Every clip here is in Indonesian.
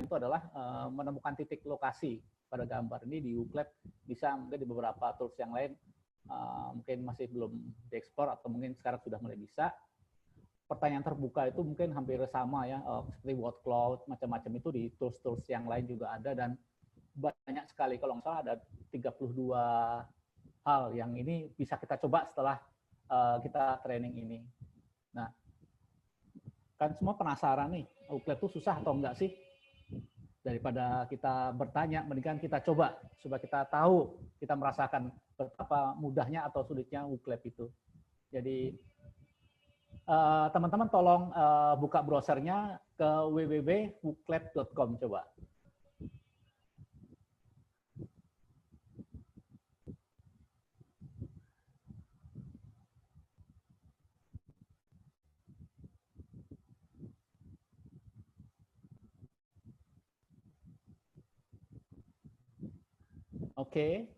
itu adalah menemukan titik lokasi pada gambar. Ini di Uclap bisa, mungkin di beberapa tools yang lain mungkin masih belum diekspor atau mungkin sekarang sudah mulai bisa. Pertanyaan terbuka itu mungkin hampir sama ya, seperti word cloud, macam-macam itu di tools-tools yang lain juga ada, dan banyak sekali, kalau nggak salah ada 32 hal yang ini bisa kita coba setelah kita training ini. Nah, kan semua penasaran nih, Uclap itu susah atau enggak sih? Daripada kita bertanya, mendingan kita coba supaya kita tahu, kita merasakan betapa mudahnya atau sulitnya Uclap itu. Jadi teman-teman tolong buka browsernya ke www.uclap.com coba. Oke,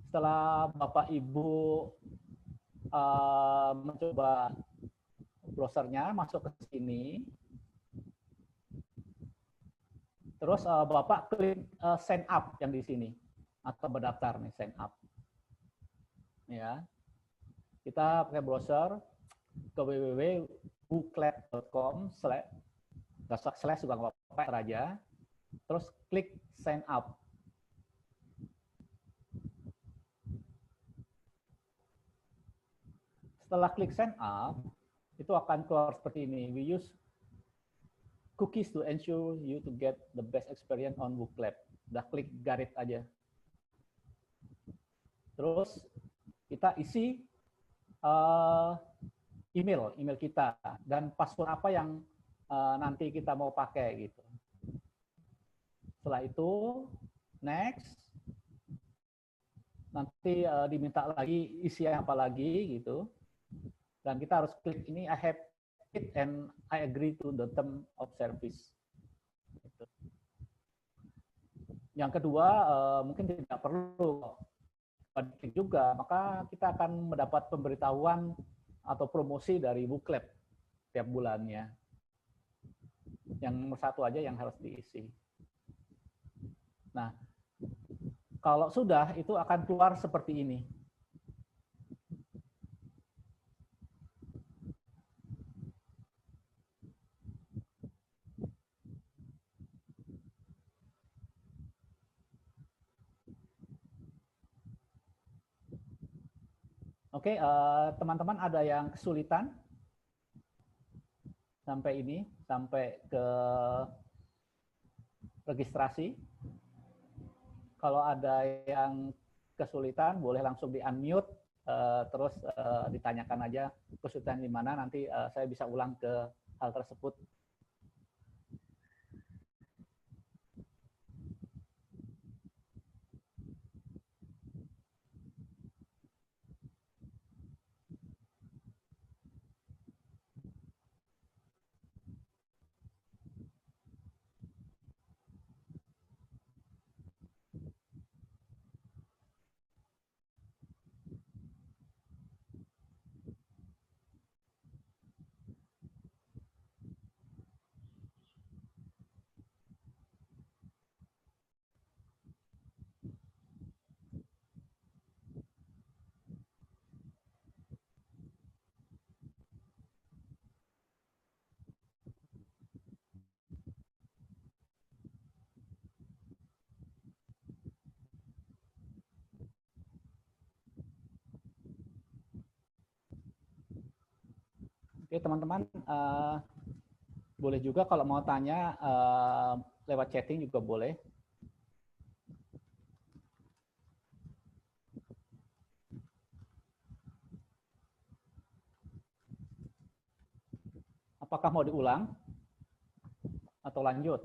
setelah Bapak Ibu mencoba browsernya, masuk ke sini, terus Bapak klik sign up yang di sini, atau berdaftar nih, sign up. Ya, kita pakai browser ke www.uclap.com slash juga nggak apa-apa aja, terus klik sign up. Setelah klik sign up, itu akan keluar seperti ini. We use cookies to ensure you to get the best experience on Uclap. Udah klik got it aja. Terus kita isi email kita dan password apa yang nanti kita mau pakai gitu. Setelah itu next, nanti diminta lagi isi apa lagi gitu. Dan kita harus klik ini, I have it and I agree to the term of service. Gitu. Yang kedua, mungkin tidak perlu klik juga, maka kita akan mendapat pemberitahuan atau promosi dari Uclap tiap bulannya. Yang nomor satu aja yang harus diisi. Nah, kalau sudah, itu akan keluar seperti ini. Oke, teman-teman ada yang kesulitan sampai ini, sampai ke registrasi? Kalau ada yang kesulitan, boleh langsung di-unmute, terus ditanyakan aja kesulitan di mana, nanti saya bisa ulang ke hal tersebut. Oke, teman-teman, boleh juga kalau mau tanya lewat chatting juga boleh. Apakah mau diulang atau lanjut?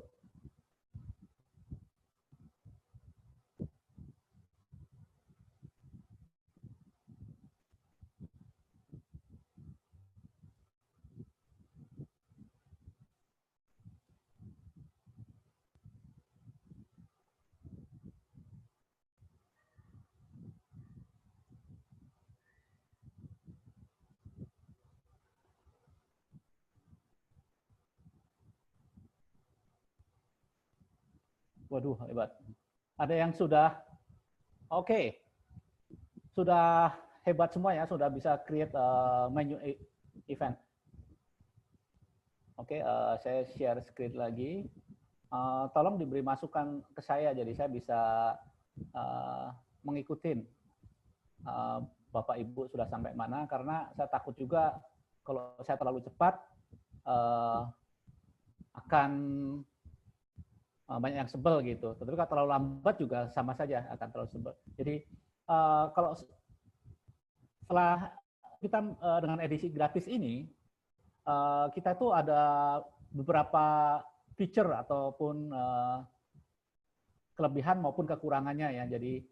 Waduh, hebat. Ada yang sudah, oke, sudah hebat semua ya, sudah bisa create menu event. Oke, saya share screen lagi. Tolong diberi masukan ke saya, jadi saya bisa mengikuti Bapak Ibu sudah sampai mana, karena saya takut juga kalau saya terlalu cepat akan banyak yang sebel gitu. Tetapi kalau terlalu lambat juga sama saja akan terlalu sebel. Jadi kalau setelah kita dengan edisi gratis ini, kita tuh ada beberapa feature ataupun kelebihan maupun kekurangannya ya. Jadi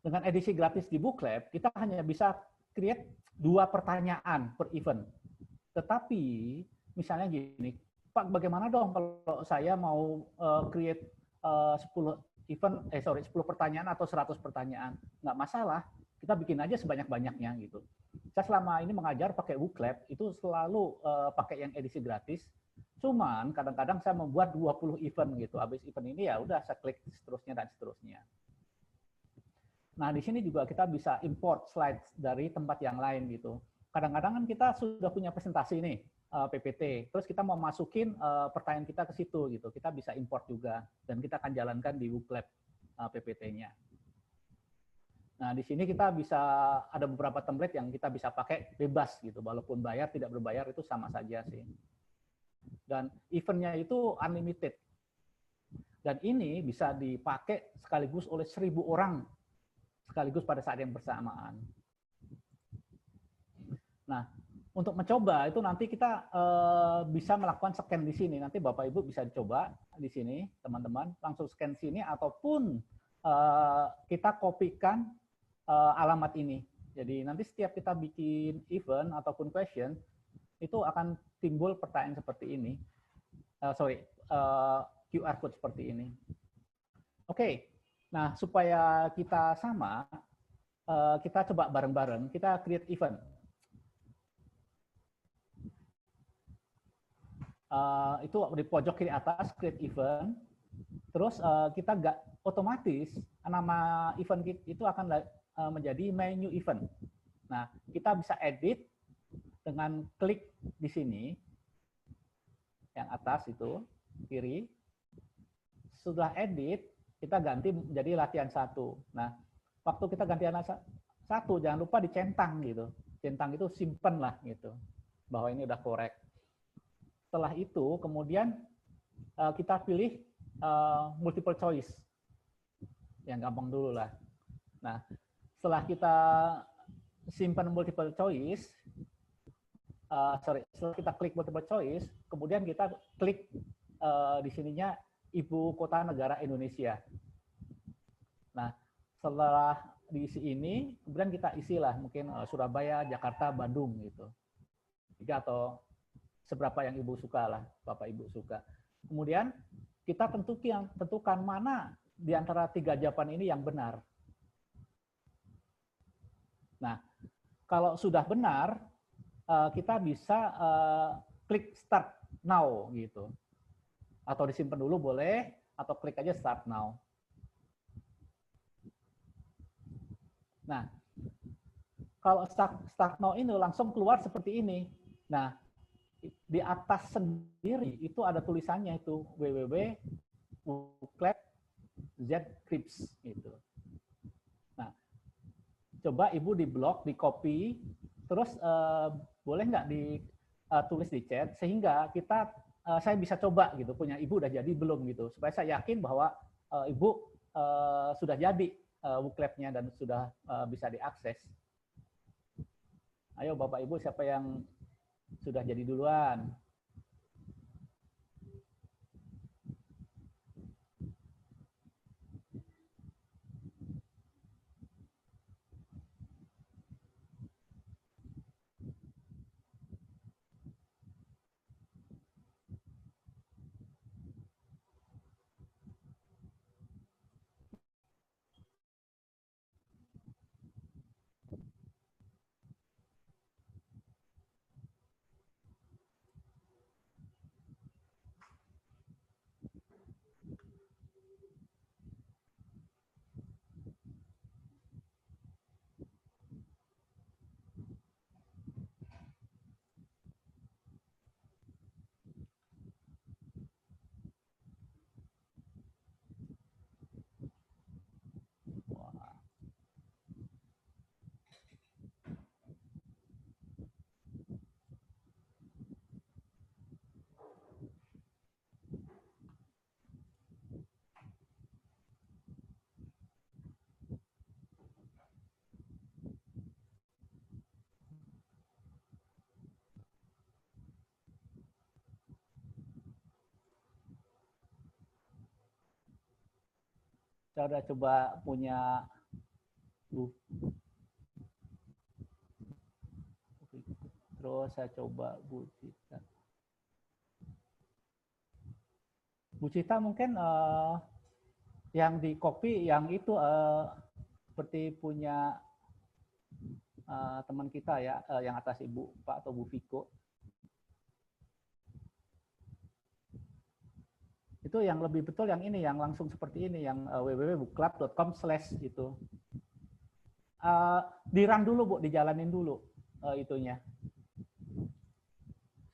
dengan edisi gratis di Booklab, kita hanya bisa create 2 pertanyaan per event. Tetapi misalnya gini, Pak, bagaimana dong kalau saya mau create 10 pertanyaan atau 100 pertanyaan? Nggak masalah, kita bikin aja sebanyak-banyaknya gitu. Saya selama ini mengajar pakai Booklab, itu selalu pakai yang edisi gratis. Cuman kadang-kadang saya membuat 20 event gitu. Habis event ini ya udah saya klik seterusnya dan seterusnya. Nah, di sini juga kita bisa import slides dari tempat yang lain gitu. Kadang-kadang kan kita sudah punya presentasi nih, PPT, terus kita mau masukin pertanyaan kita ke situ gitu. Kita bisa import juga dan kita akan jalankan di Booklab PPT-nya. Nah, di sini kita bisa ada beberapa template yang kita bisa pakai bebas gitu, walaupun bayar tidak berbayar itu sama saja sih. Dan eventnya itu unlimited. Dan ini bisa dipakai sekaligus oleh 1.000 orang sekaligus pada saat yang bersamaan. Nah, untuk mencoba itu nanti kita bisa melakukan scan di sini. Nanti Bapak Ibu bisa coba di sini, teman-teman, langsung scan sini ataupun kita kopikan alamat ini. Jadi nanti setiap kita bikin event ataupun question itu akan timbul pertanyaan seperti ini. QR code seperti ini. Oke. Nah, supaya kita sama, kita coba bareng-bareng, kita create event. Itu di pojok kiri atas, create event. Terus kita nggak otomatis nama event itu akan menjadi menu event. Nah, kita bisa edit dengan klik di sini, yang atas itu, kiri. Sudah edit, kita ganti menjadi latihan 1. Nah, waktu kita ganti latihan 1, jangan lupa dicentang gitu. Centang itu simpen lah gitu, bahwa ini udah korek. Setelah itu, kemudian kita pilih multiple choice. Yang gampang dulu lah. Nah, setelah kita simpan multiple choice, setelah kita klik multiple choice, kemudian kita klik di sininya Ibu Kota Negara Indonesia. Nah, setelah diisi ini, kemudian kita isilah mungkin Surabaya, Jakarta, Bandung gitu. 3 atau seberapa yang Ibu suka lah, Bapak Ibu suka. Kemudian kita tentukan mana di antara 3 jawaban ini yang benar. Nah, kalau sudah benar, kita bisa klik start now gitu. Atau disimpan dulu boleh, atau klik aja start now. Nah, kalau start now ini langsung keluar seperti ini. Nah, di atas sendiri itu ada tulisannya itu www.booklab.z-crips gitu. Nah, coba Ibu di blog, di copy, terus boleh nggak ditulis di chat sehingga saya bisa coba gitu, punya Ibu udah jadi belum gitu, supaya saya yakin bahwa Ibu sudah jadi Booklab-nya dan sudah bisa diakses. Ayo Bapak Ibu, siapa yang sudah jadi duluan? Saya udah coba punya terus saya coba Bu Cita. Bu Cita mungkin yang di copy yang itu seperti punya teman kita ya, yang atas Ibu Pak atau Bu Viko. Itu yang lebih betul yang ini, yang langsung seperti ini, yang www.bookclub.com/ itu. Di-run dulu Bu, dijalanin dulu itunya.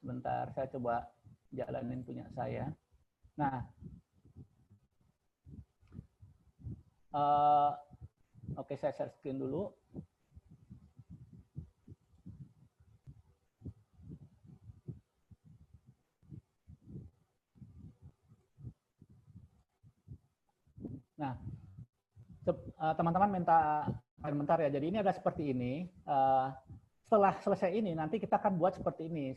Sebentar, saya coba jalanin punya saya. Nah, oke, saya share screen dulu. Nah, teman-teman minta komentar ya. Jadi ini ada seperti ini. Setelah selesai ini, nanti kita akan buat seperti ini.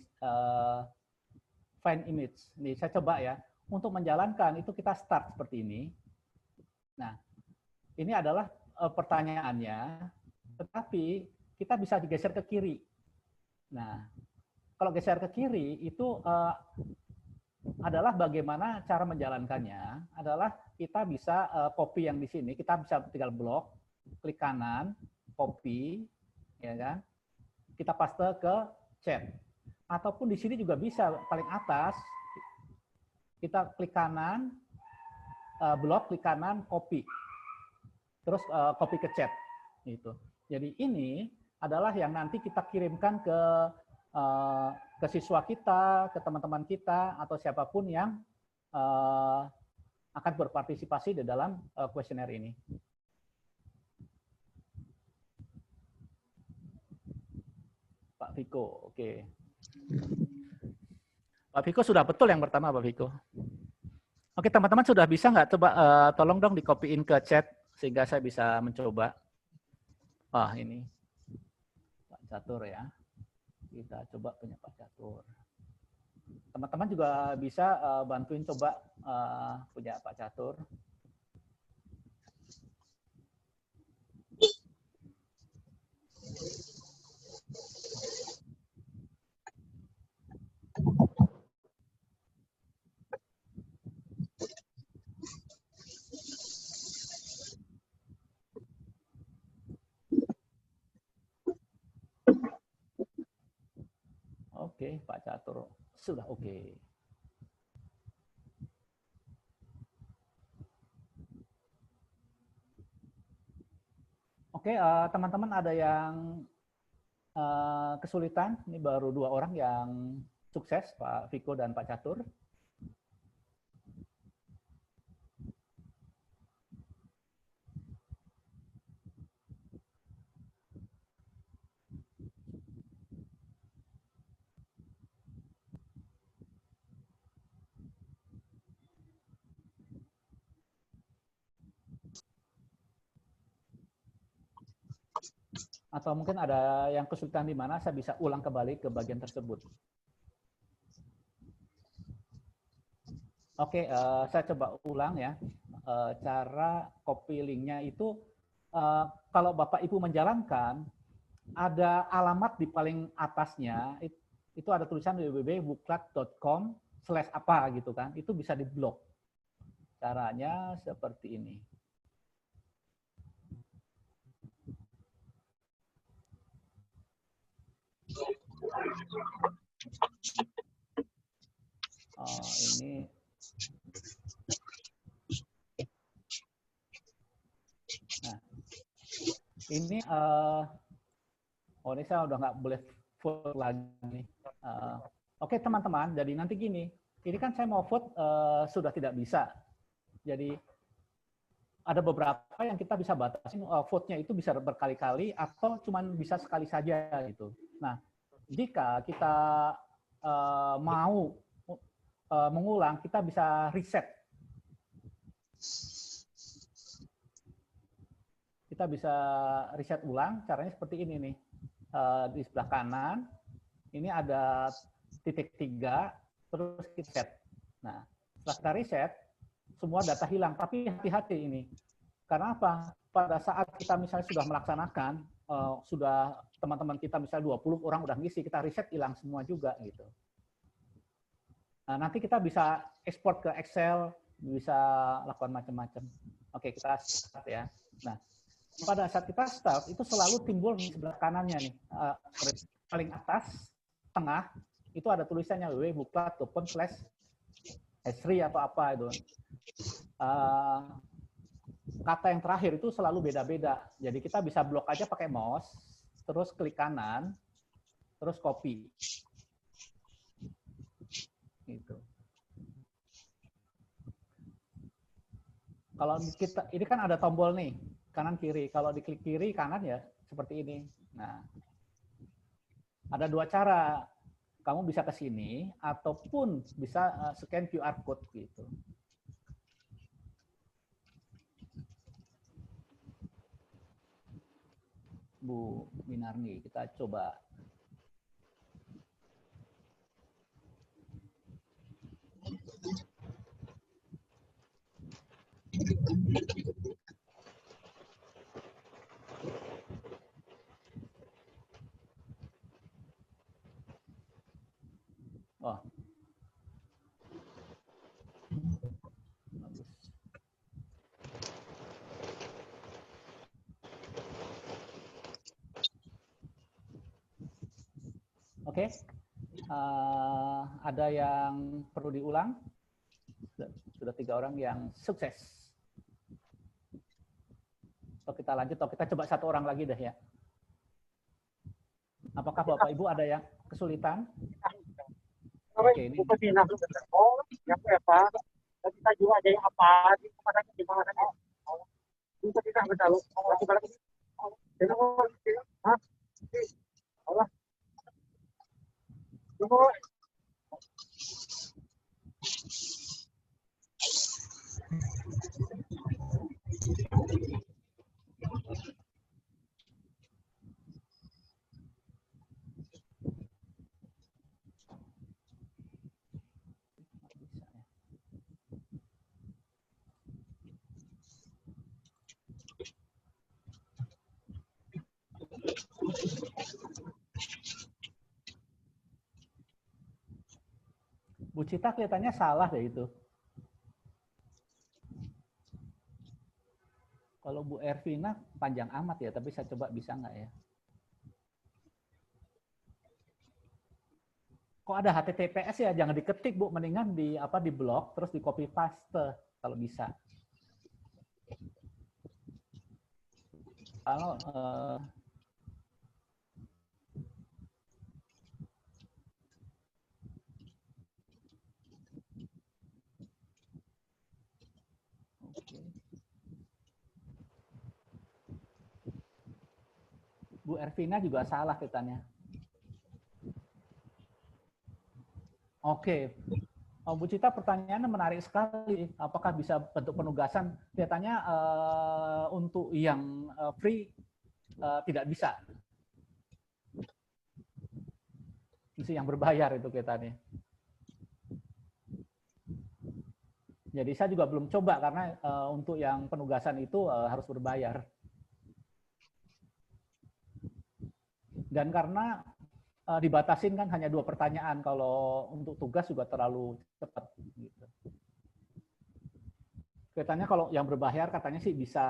Find image. Nih, saya coba ya. Untuk menjalankan itu kita start seperti ini. Nah, ini adalah pertanyaannya. Tetapi kita bisa digeser ke kiri. Nah, kalau geser ke kiri itu adalah bagaimana cara menjalankannya. Adalah kita bisa copy yang di sini. Kita bisa tinggal blok, klik kanan, copy, ya kan? Kita paste ke chat. Ataupun di sini juga bisa paling atas kita klik kanan, blok, klik kanan, copy, terus copy ke chat. Gitu. Jadi ini adalah yang nanti kita kirimkan ke siswa kita, ke teman-teman kita, atau siapapun yang akan berpartisipasi di dalam kuesioner ini. Pak Viko, oke. Pak Viko sudah betul yang pertama, Pak Viko. Oke, teman-teman sudah bisa nggak? Coba tolong dong di-copy-in ke chat, sehingga saya bisa mencoba. Wah, ini Pak Catur ya. Kita coba punya Pak Catur. Teman-teman juga bisa bantuin coba punya Pak Catur. Oke, Pak Catur sudah oke. Oke, teman-teman ada yang kesulitan? Ini baru 2 orang yang sukses, Pak Viko dan Pak Catur. Atau mungkin ada yang kesulitan di mana saya bisa ulang kembali ke bagian tersebut. Oke, saya coba ulang ya. Cara copy linknya itu, kalau Bapak Ibu menjalankan, ada alamat di paling atasnya, itu ada tulisan www.bookclub.com/apa gitu kan, itu bisa diblok. Caranya seperti ini. Ini nah, ini ini saya udah nggak boleh vote lagi. Oke teman-teman, jadi nanti gini, ini kan saya mau vote sudah tidak bisa. Jadi ada beberapa yang kita bisa batasi vote-nya itu bisa berkali-kali atau cuman bisa sekali saja gitu. Nah, jika kita mau mengulang, kita bisa reset. Kita bisa reset ulang, caranya seperti ini nih. Di sebelah kanan, ini ada titik 3, terus kita set. Nah, setelah kita reset, semua data hilang, tapi hati-hati ini. Karena apa? Pada saat kita misalnya sudah melaksanakan, sudah teman-teman kita misalnya 20 orang udah ngisi, kita riset hilang semua juga gitu. Nah, nanti kita bisa ekspor ke Excel, bisa lakukan macam-macam. Oke, kita start ya. Nah, pada saat kita start, itu selalu timbul di sebelah kanannya nih. Paling atas, tengah, itu ada tulisannya www.buklat.com/S3 atau apa itu. Kata yang terakhir itu selalu beda-beda. Jadi kita bisa blok aja pakai mouse, terus klik kanan, terus copy. Gitu. Kalau kita ini kan ada tombol nih, kanan kiri. Kalau diklik kiri kanan ya seperti ini. Nah, ada dua cara. Kamu bisa ke sini ataupun bisa scan QR code gitu. Bu Minarni, kita coba. Oh. Bagus. Oke. Ada yang perlu diulang? Sudah 3 orang yang sukses. Atau kita lanjut, atau kita coba 1 orang lagi deh ya. Apakah Bapak Ibu ada yang kesulitan? Oke, ini. Oh, ya Pak. Kita juga ada yang apa? Di mana? Bisa tidak betul. Allah. Bu Cita kelihatannya salah deh itu. Kalau Bu Ervina panjang amat ya, tapi saya coba bisa nggak ya? Kok ada HTTPS ya? Jangan diketik Bu, mendingan di blok terus di copy paste kalau bisa. Kalau Bu Ervina juga salah katanya. Oke. Oh, Bu Cita, pertanyaannya menarik sekali. Apakah bisa bentuk penugasan? Kelihatannya untuk yang free tidak bisa. Mesti yang berbayar itu kelihatannya. Jadi saya juga belum coba karena untuk yang penugasan itu harus berbayar. Dan karena dibatasin kan hanya 2 pertanyaan, kalau untuk tugas juga terlalu cepat. Gitu. Kelihatannya kalau yang berbayar katanya sih bisa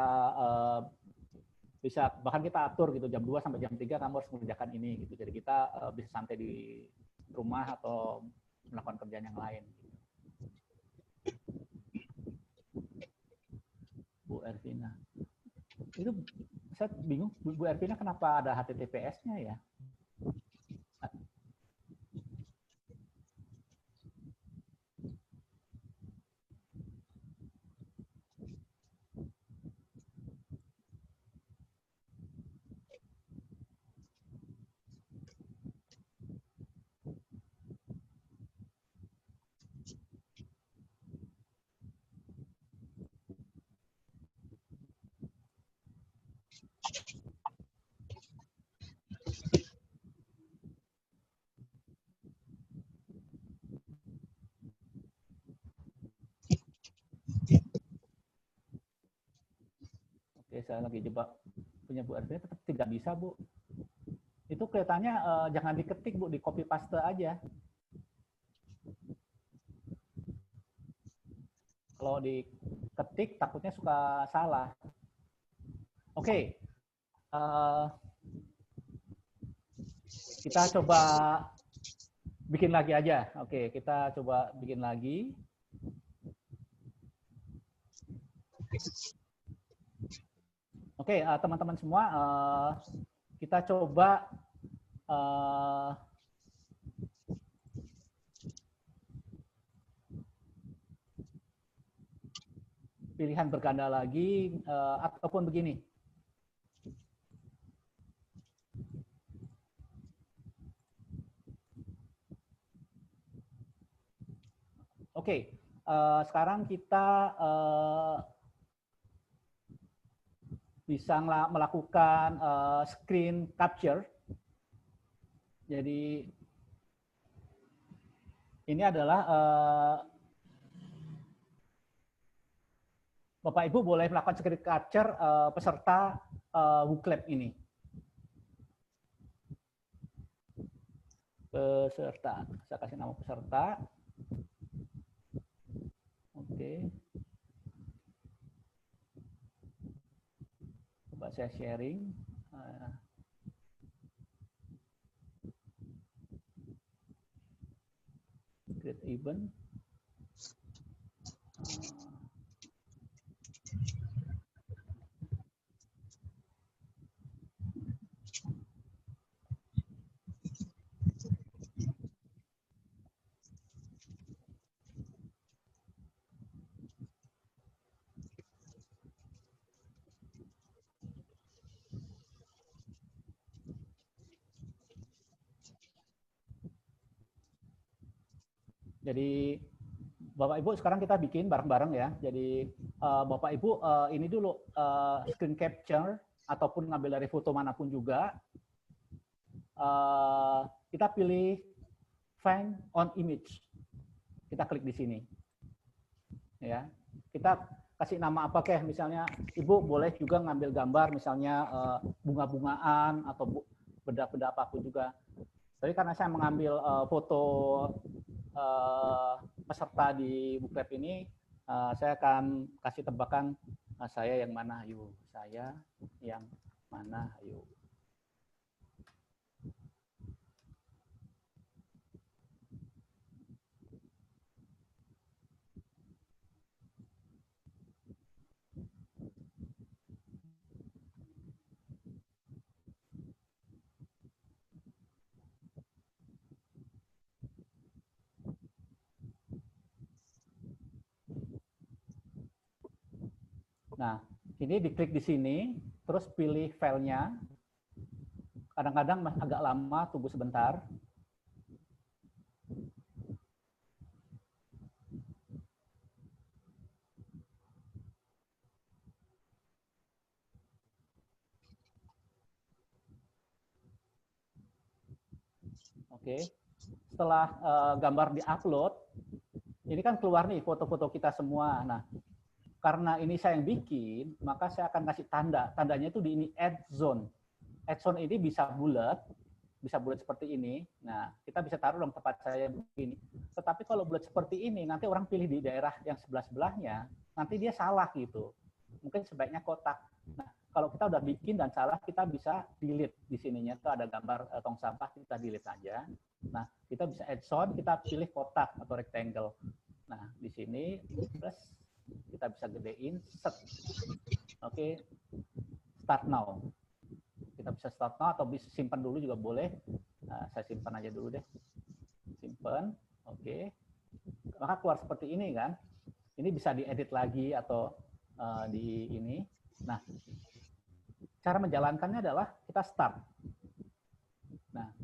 bahkan kita atur gitu jam 2 sampai jam 3 kamu harus mengerjakan ini gitu. Jadi kita bisa santai di rumah atau melakukan kerjaan yang lain. Bu Ervina. Itu saya bingung Bu Ervina kenapa ada HTTPS-nya ya? saya lagi coba punya Bu Arvina, tetap tidak bisa, Bu. Itu kelihatannya jangan diketik, Bu, di copy paste aja. Kalau diketik takutnya suka salah. Oke. Kita coba bikin lagi aja. Oke, kita coba bikin lagi. Oke, teman-teman semua, kita coba pilihan berganda lagi, ataupun begini. Oke, sekarang kita bisa melakukan screen capture. Jadi ini adalah Bapak Ibu boleh melakukan screen capture peserta WooClap ini. Peserta, saya kasih nama peserta. Oke. Coba saya sharing. Create event. Jadi Bapak Ibu sekarang kita bikin bareng-bareng ya. Jadi Bapak Ibu ini dulu screen capture ataupun ngambil dari foto manapun juga. Kita pilih find on image. Kita klik di sini. Ya. Kita kasih nama apa kek, misalnya Ibu boleh juga ngambil gambar misalnya bunga-bungaan atau benda-benda apapun juga. Tapi karena saya mengambil foto peserta di WooClap ini, saya akan kasih tebakan saya yang mana, ayo. Saya yang mana, ayo. Nah, ini diklik di sini, terus pilih filenya. Kadang-kadang agak lama, tunggu sebentar. Oke, setelah gambar diupload, ini kan keluar nih foto-foto kita semua. Nah, karena ini saya yang bikin, maka saya akan kasih tanda. Tandanya itu di ini add zone. Add zone ini bisa bulat seperti ini. Nah, kita bisa taruh dong tempat saya begini. Tetapi kalau bulat seperti ini, nanti orang pilih di daerah yang sebelah-sebelahnya, nanti dia salah gitu. Mungkin sebaiknya kotak. Nah, kalau kita udah bikin dan salah, kita bisa delete di sininya. Itu ada gambar tong sampah, kita delete aja. Nah, kita bisa add zone, kita pilih kotak atau rectangle. Nah, di sini plus kita bisa gedein set. Oke. Start now. Kita bisa start now atau bisa simpan dulu juga boleh. Nah, saya simpan aja dulu deh. Simpan. Oke. Maka keluar seperti ini kan. Ini bisa diedit lagi atau di ini. Nah, cara menjalankannya adalah kita start. Nah,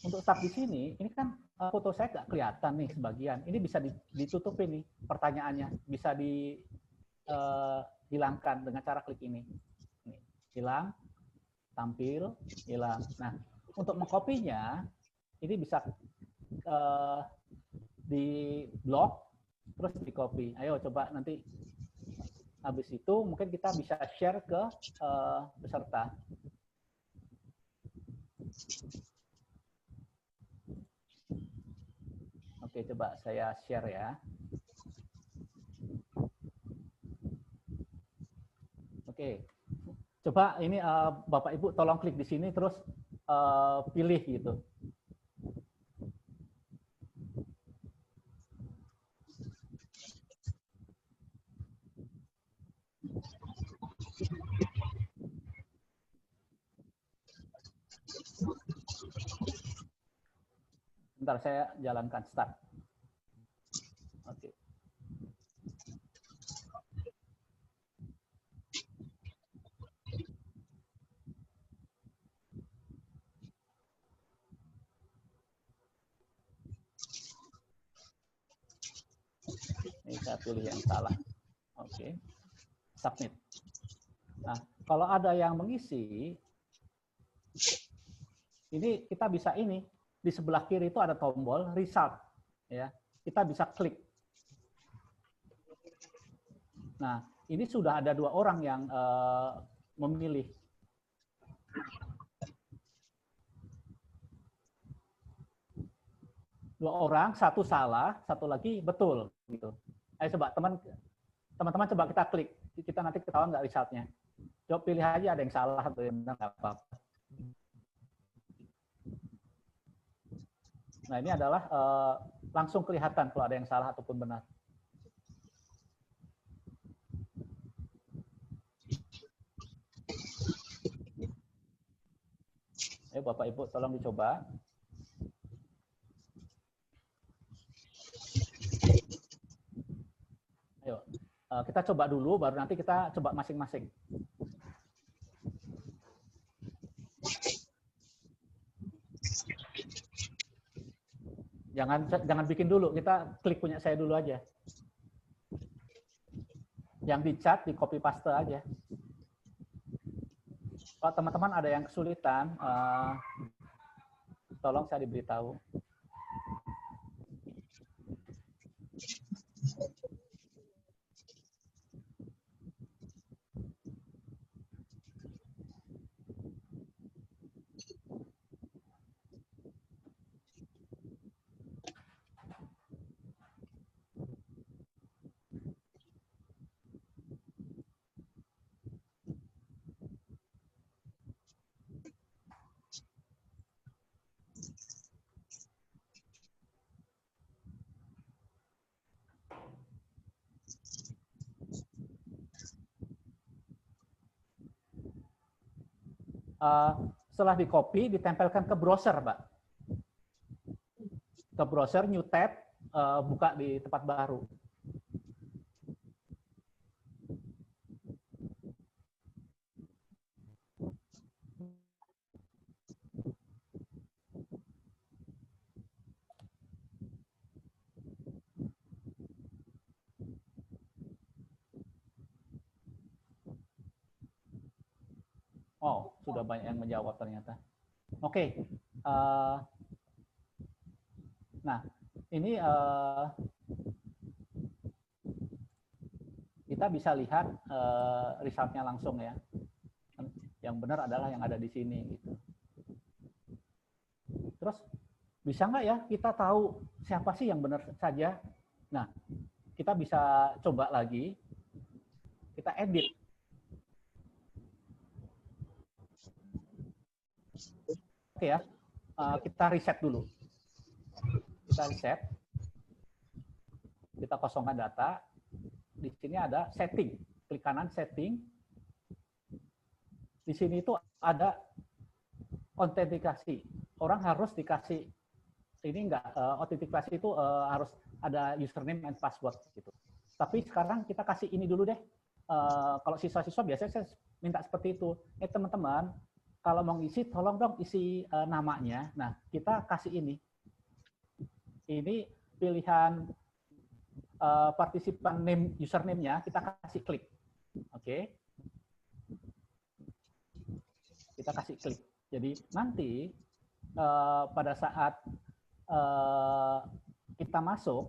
untuk start di sini, ini kan foto saya nggak kelihatan nih sebagian. Ini bisa ditutupin nih pertanyaannya, bisa dihilangkan dengan cara klik ini. Nih, hilang, tampil, hilang. Nah, untuk mengkopinya, ini bisa di blok, terus di copy. Ayo coba nanti Habis itu mungkin kita bisa share ke peserta. Oke, coba saya share ya. Oke, coba ini Bapak Ibu tolong klik di sini terus pilih gitu. Bentar, saya jalankan start. Oke. Ini saya pilih yang salah. Oke. Submit. Nah, kalau ada yang mengisi, ini kita bisa ini. Di sebelah kiri itu ada tombol result, ya. Kita bisa klik. Nah, ini sudah ada 2 orang yang memilih. Dua orang, satu salah, satu lagi betul, gitu. Ayo coba teman-teman coba kita klik, kita nanti ketahuan nggak resultnya. Coba pilih aja ada yang salah atau yang benar, nggak apa-apa. Nah, ini adalah langsung kelihatan kalau ada yang salah ataupun benar. Ayo Bapak Ibu tolong dicoba. Ayo, kita coba dulu, baru nanti kita coba masing-masing. Jangan bikin dulu, kita klik punya saya dulu aja. Yang di chat, di copy paste aja. Kalau teman-teman ada yang kesulitan, tolong saya diberitahu. Setelah di copy, ditempelkan ke browser, Pak. Ke browser, new tab, buka di tempat baru. Oh, sudah banyak yang menjawab ternyata. Oke. Nah, ini kita bisa lihat resultnya langsung ya. Yang benar adalah yang ada di sini gitu. Terus bisa nggak ya kita tahu siapa sih yang benar saja? Nah, kita bisa coba lagi. Kita edit. Oke ya, kita reset dulu. Kita reset. Kita kosongkan data. Di sini ada setting. Klik kanan setting. Di sini itu ada autentikasi. Orang harus dikasih, ini enggak, autentikasi itu harus ada username and password gitu. Tapi sekarang kita kasih ini dulu deh. Kalau siswa-siswa biasanya saya minta seperti itu. Teman-teman, kalau mau ngisi, tolong dong isi namanya. Nah, kita kasih ini. Ini pilihan partisipan name, username-nya, kita kasih klik. Oke. Kita kasih klik. Jadi nanti pada saat kita masuk,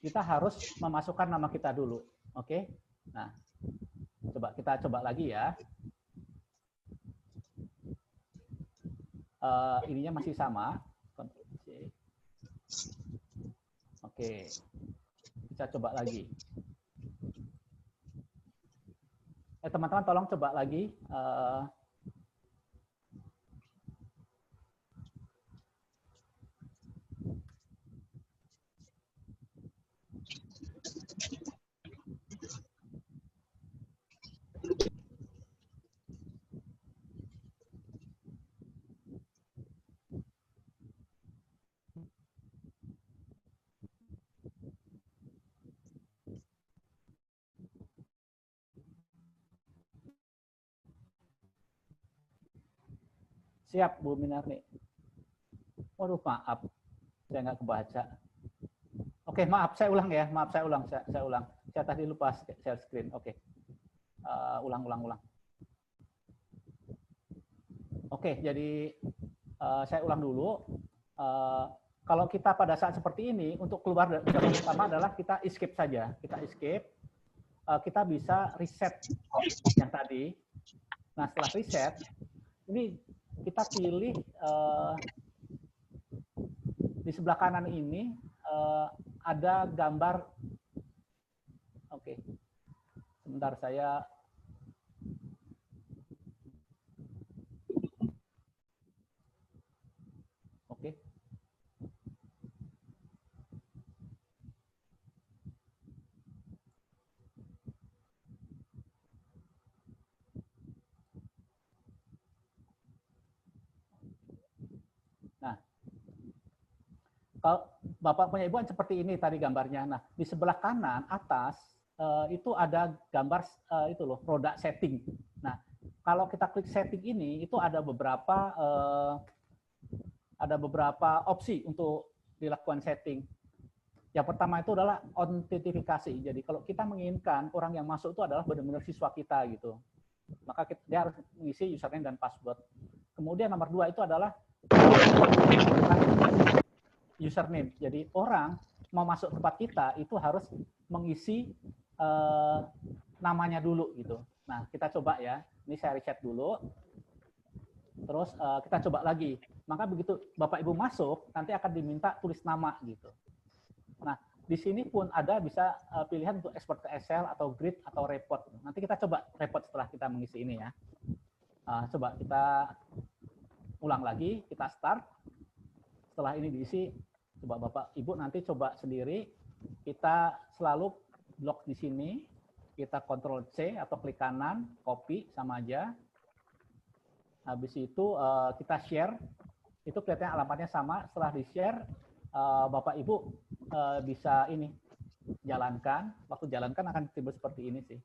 kita harus memasukkan nama kita dulu. Oke. Nah, kita coba lagi ya. Ininya masih sama. Ctrl C. Oke, kita coba lagi. Teman-teman tolong coba lagi. Siap, Bu Minarni. Waduh, maaf. Saya nggak kebaca. Oke, maaf, saya ulang ya. Maaf, saya ulang. Saya ulang. Saya tadi lupa share screen. Oke. Ulang. Oke, jadi saya ulang dulu. Kalau kita pada saat seperti ini, untuk keluar dari usaha pertama adalah kita escape saja. Kita escape. Kita bisa reset yang tadi. Nah, setelah reset, ini kita pilih di sebelah kanan ini ada gambar. Oke, sebentar saya. Oke. Nah, kalau Bapak punya Ibu seperti ini tadi gambarnya. Nah, di sebelah kanan atas itu ada gambar itu loh, roda setting. Nah, kalau kita klik setting ini, itu ada beberapa opsi untuk dilakukan setting. Yang pertama itu adalah autentifikasi. Jadi kalau kita menginginkan orang yang masuk itu adalah benar-benar siswa kita gitu, maka dia harus mengisi username dan password. Kemudian nomor 2 itu adalah username. Jadi orang mau masuk tempat kita itu harus mengisi namanya dulu gitu. Nah, kita coba ya. Ini saya reset dulu. Terus kita coba lagi. Maka begitu Bapak Ibu masuk, nanti akan diminta tulis nama gitu. Nah, di sini pun ada bisa pilihan untuk export ke Excel atau grid atau report. Nanti kita coba report setelah kita mengisi ini ya. Coba kita ulang lagi, kita start. Setelah ini diisi, coba Bapak Ibu nanti coba sendiri. Kita selalu blok di sini, kita Ctrl C atau klik kanan, copy sama aja. Habis itu kita share, itu kelihatannya alamatnya sama. Setelah di-share, Bapak Ibu bisa ini jalankan. Waktu jalankan akan timbul seperti ini sih.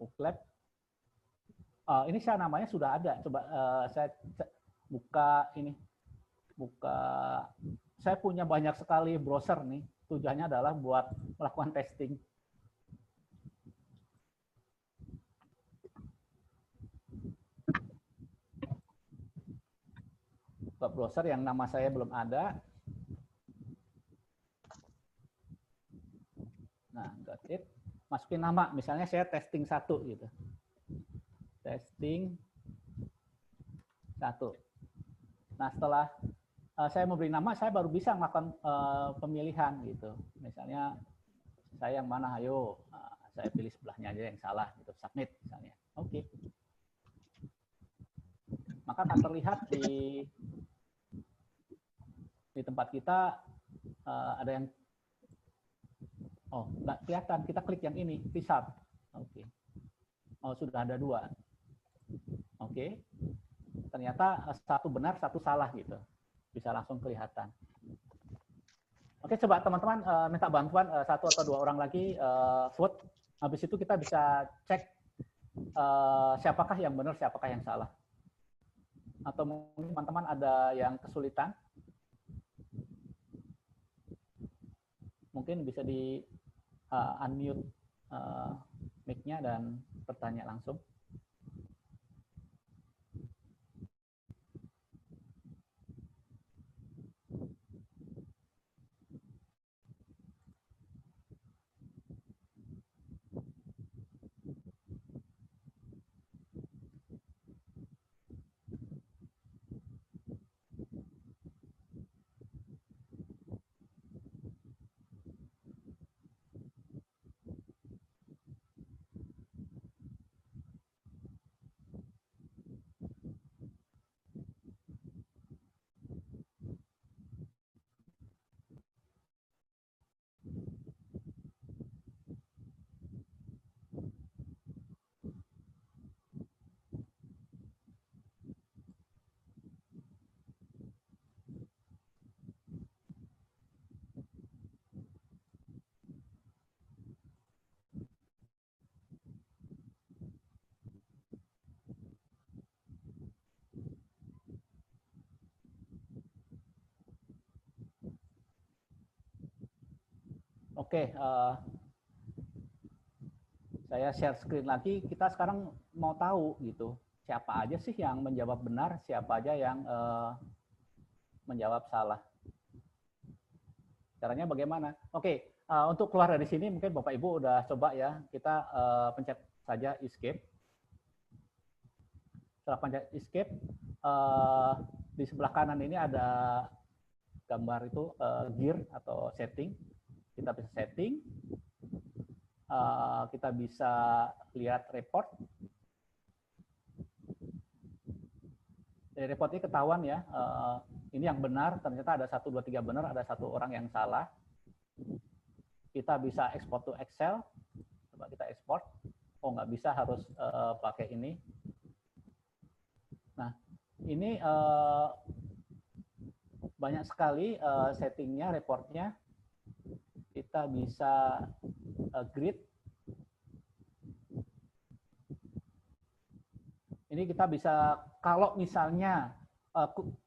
Uklep. Ini saya namanya sudah ada. Coba saya buka ini. Saya punya banyak sekali browser nih. Tujuannya adalah buat melakukan testing. Browser yang nama saya belum ada. Nah, got it. Masukin nama, misalnya saya testing 1 gitu. Testing 1. Nah, setelah saya memberi nama, saya baru bisa melakukan pemilihan gitu. Misalnya saya yang mana, ayo saya pilih sebelahnya aja yang salah gitu, submit misalnya. Oke. Maka akan terlihat di tempat kita ada yang nggak kelihatan. Kita klik yang ini, result. Oke. Sudah ada 2. Oke. Ternyata 1 benar, 1 salah gitu. Bisa langsung kelihatan. Oke, coba teman-teman minta bantuan 1 atau 2 orang lagi vote. Habis itu kita bisa cek siapakah yang benar, siapakah yang salah. Atau mungkin teman-teman ada yang kesulitan. Mungkin bisa di unmute mic-nya dan bertanya langsung. Oke, saya share screen lagi. Kita sekarang mau tahu gitu, siapa aja sih yang menjawab benar, siapa aja yang menjawab salah. Caranya bagaimana? Oke, untuk keluar dari sini mungkin Bapak Ibu udah coba ya, kita pencet saja escape. Setelah pencet escape, di sebelah kanan ini ada gambar itu gear atau setting. Kita bisa setting, kita bisa lihat report. Dari report ini ketahuan ya, ini yang benar, ternyata ada 1, 2, 3 benar, ada 1 orang yang salah. Kita bisa export to Excel, coba kita export. Oh nggak bisa, harus pakai ini. Nah, ini banyak sekali settingnya, reportnya. Kita bisa grid. Ini kita bisa, kalau misalnya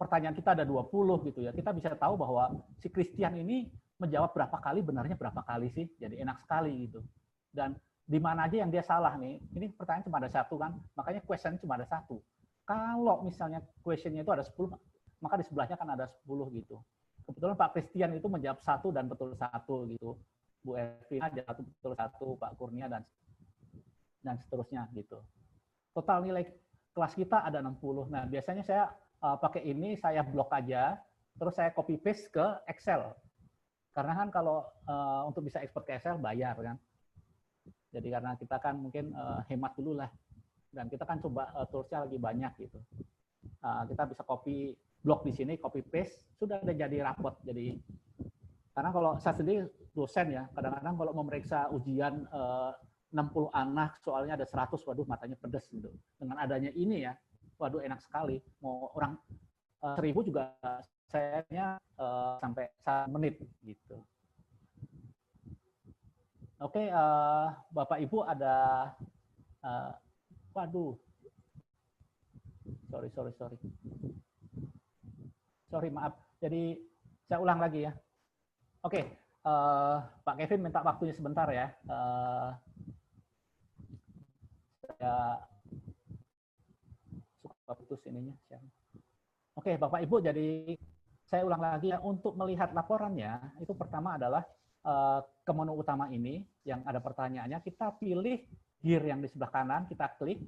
pertanyaan kita ada 20 gitu ya, kita bisa tahu bahwa si Christian ini menjawab berapa kali, benarnya berapa kali sih. Jadi enak sekali gitu. Dan di mana aja yang dia salah nih, ini pertanyaan cuma ada 1 kan, makanya question cuma ada 1. Kalau misalnya questionnya itu ada 10, maka di sebelahnya kan ada 10 gitu. Kebetulan Pak Christian itu menjawab 1 dan betul 1 gitu. Bu Ervina jawab betul 1, Pak Kurnia dan seterusnya gitu. Total nilai kelas kita ada 60. Nah, biasanya saya pakai ini, saya blok aja, terus saya copy paste ke Excel. Karena kan kalau untuk bisa ekspor ke Excel bayar kan. Jadi karena kita kan mungkin hemat dulu lah. Dan kita kan coba toolsnya lagi banyak gitu. Kita bisa copy blok di sini, copy paste, sudah ada jadi rapot. Jadi karena kalau saya sendiri dosen ya, kadang-kadang kalau memeriksa ujian 60 anak, soalnya ada 100, waduh matanya pedes gitu. Dengan adanya ini ya, waduh enak sekali. Mau orang 1000 juga sayanya sampai 1 menit gitu. Oke, Bapak Ibu ada, waduh, sorry maaf. Jadi saya ulang lagi ya. Oke, Pak Kevin minta waktunya sebentar ya. Saya suka putus ininya. Oke, Bapak Ibu, jadi saya ulang lagi ya, untuk melihat laporannya, itu pertama adalah ke menu utama ini, yang ada pertanyaannya, kita pilih gear yang di sebelah kanan, kita klik.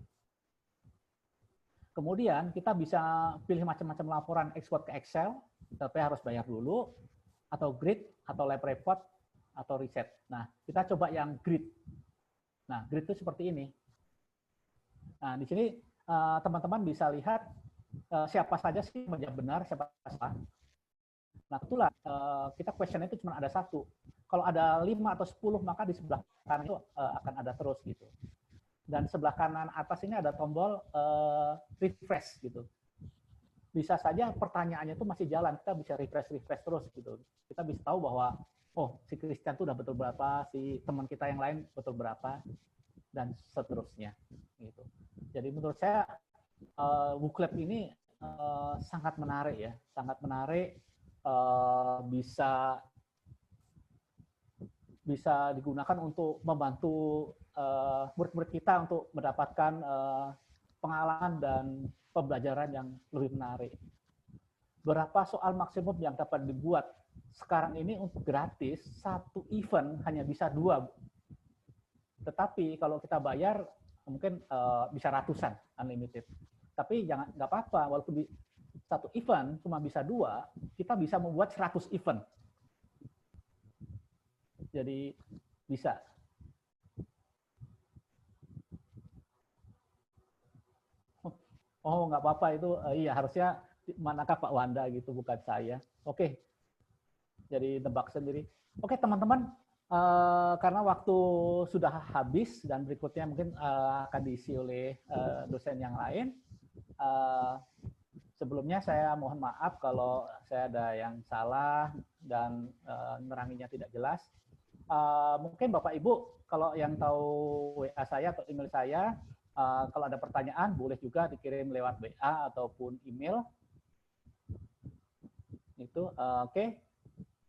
Kemudian kita bisa pilih macam-macam laporan export ke Excel, tapi harus bayar dulu, atau grid, atau lab report, atau reset. Nah, kita coba yang grid. Nah, grid itu seperti ini. Nah, di sini teman-teman bisa lihat siapa saja sih yang menjawab benar, siapa salah. Nah, kebetulan kita question itu cuma ada 1. Kalau ada 5 atau 10, maka di sebelah kanan itu akan ada terus gitu. Dan sebelah kanan atas ini ada tombol refresh gitu. Bisa saja pertanyaannya itu masih jalan, kita bisa refresh terus gitu. Kita bisa tahu bahwa oh si Christian itu udah betul berapa, si teman kita yang lain betul berapa, dan seterusnya gitu. Jadi menurut saya Wooklab ini sangat menarik ya, sangat menarik, bisa digunakan untuk membantu murid-murid kita untuk mendapatkan pengalaman dan pembelajaran yang lebih menarik. Berapa soal maksimum yang dapat dibuat sekarang ini untuk gratis, 1 event hanya bisa 2. Tetapi kalau kita bayar mungkin bisa ratusan unlimited. Tapi jangan, nggak apa-apa, walaupun di 1 event cuma bisa 2, kita bisa membuat 100 event. Jadi bisa. Oh, nggak apa-apa itu, iya harusnya manakah Pak Wanda gitu, bukan saya. Oke, jadi nebak sendiri. Oke teman-teman, karena waktu sudah habis dan berikutnya mungkin akan diisi oleh dosen yang lain. Sebelumnya saya mohon maaf kalau saya ada yang salah dan neranginya tidak jelas. Mungkin Bapak Ibu kalau yang tahu WA saya atau email saya, kalau ada pertanyaan boleh juga dikirim lewat WA ataupun email. Itu oke.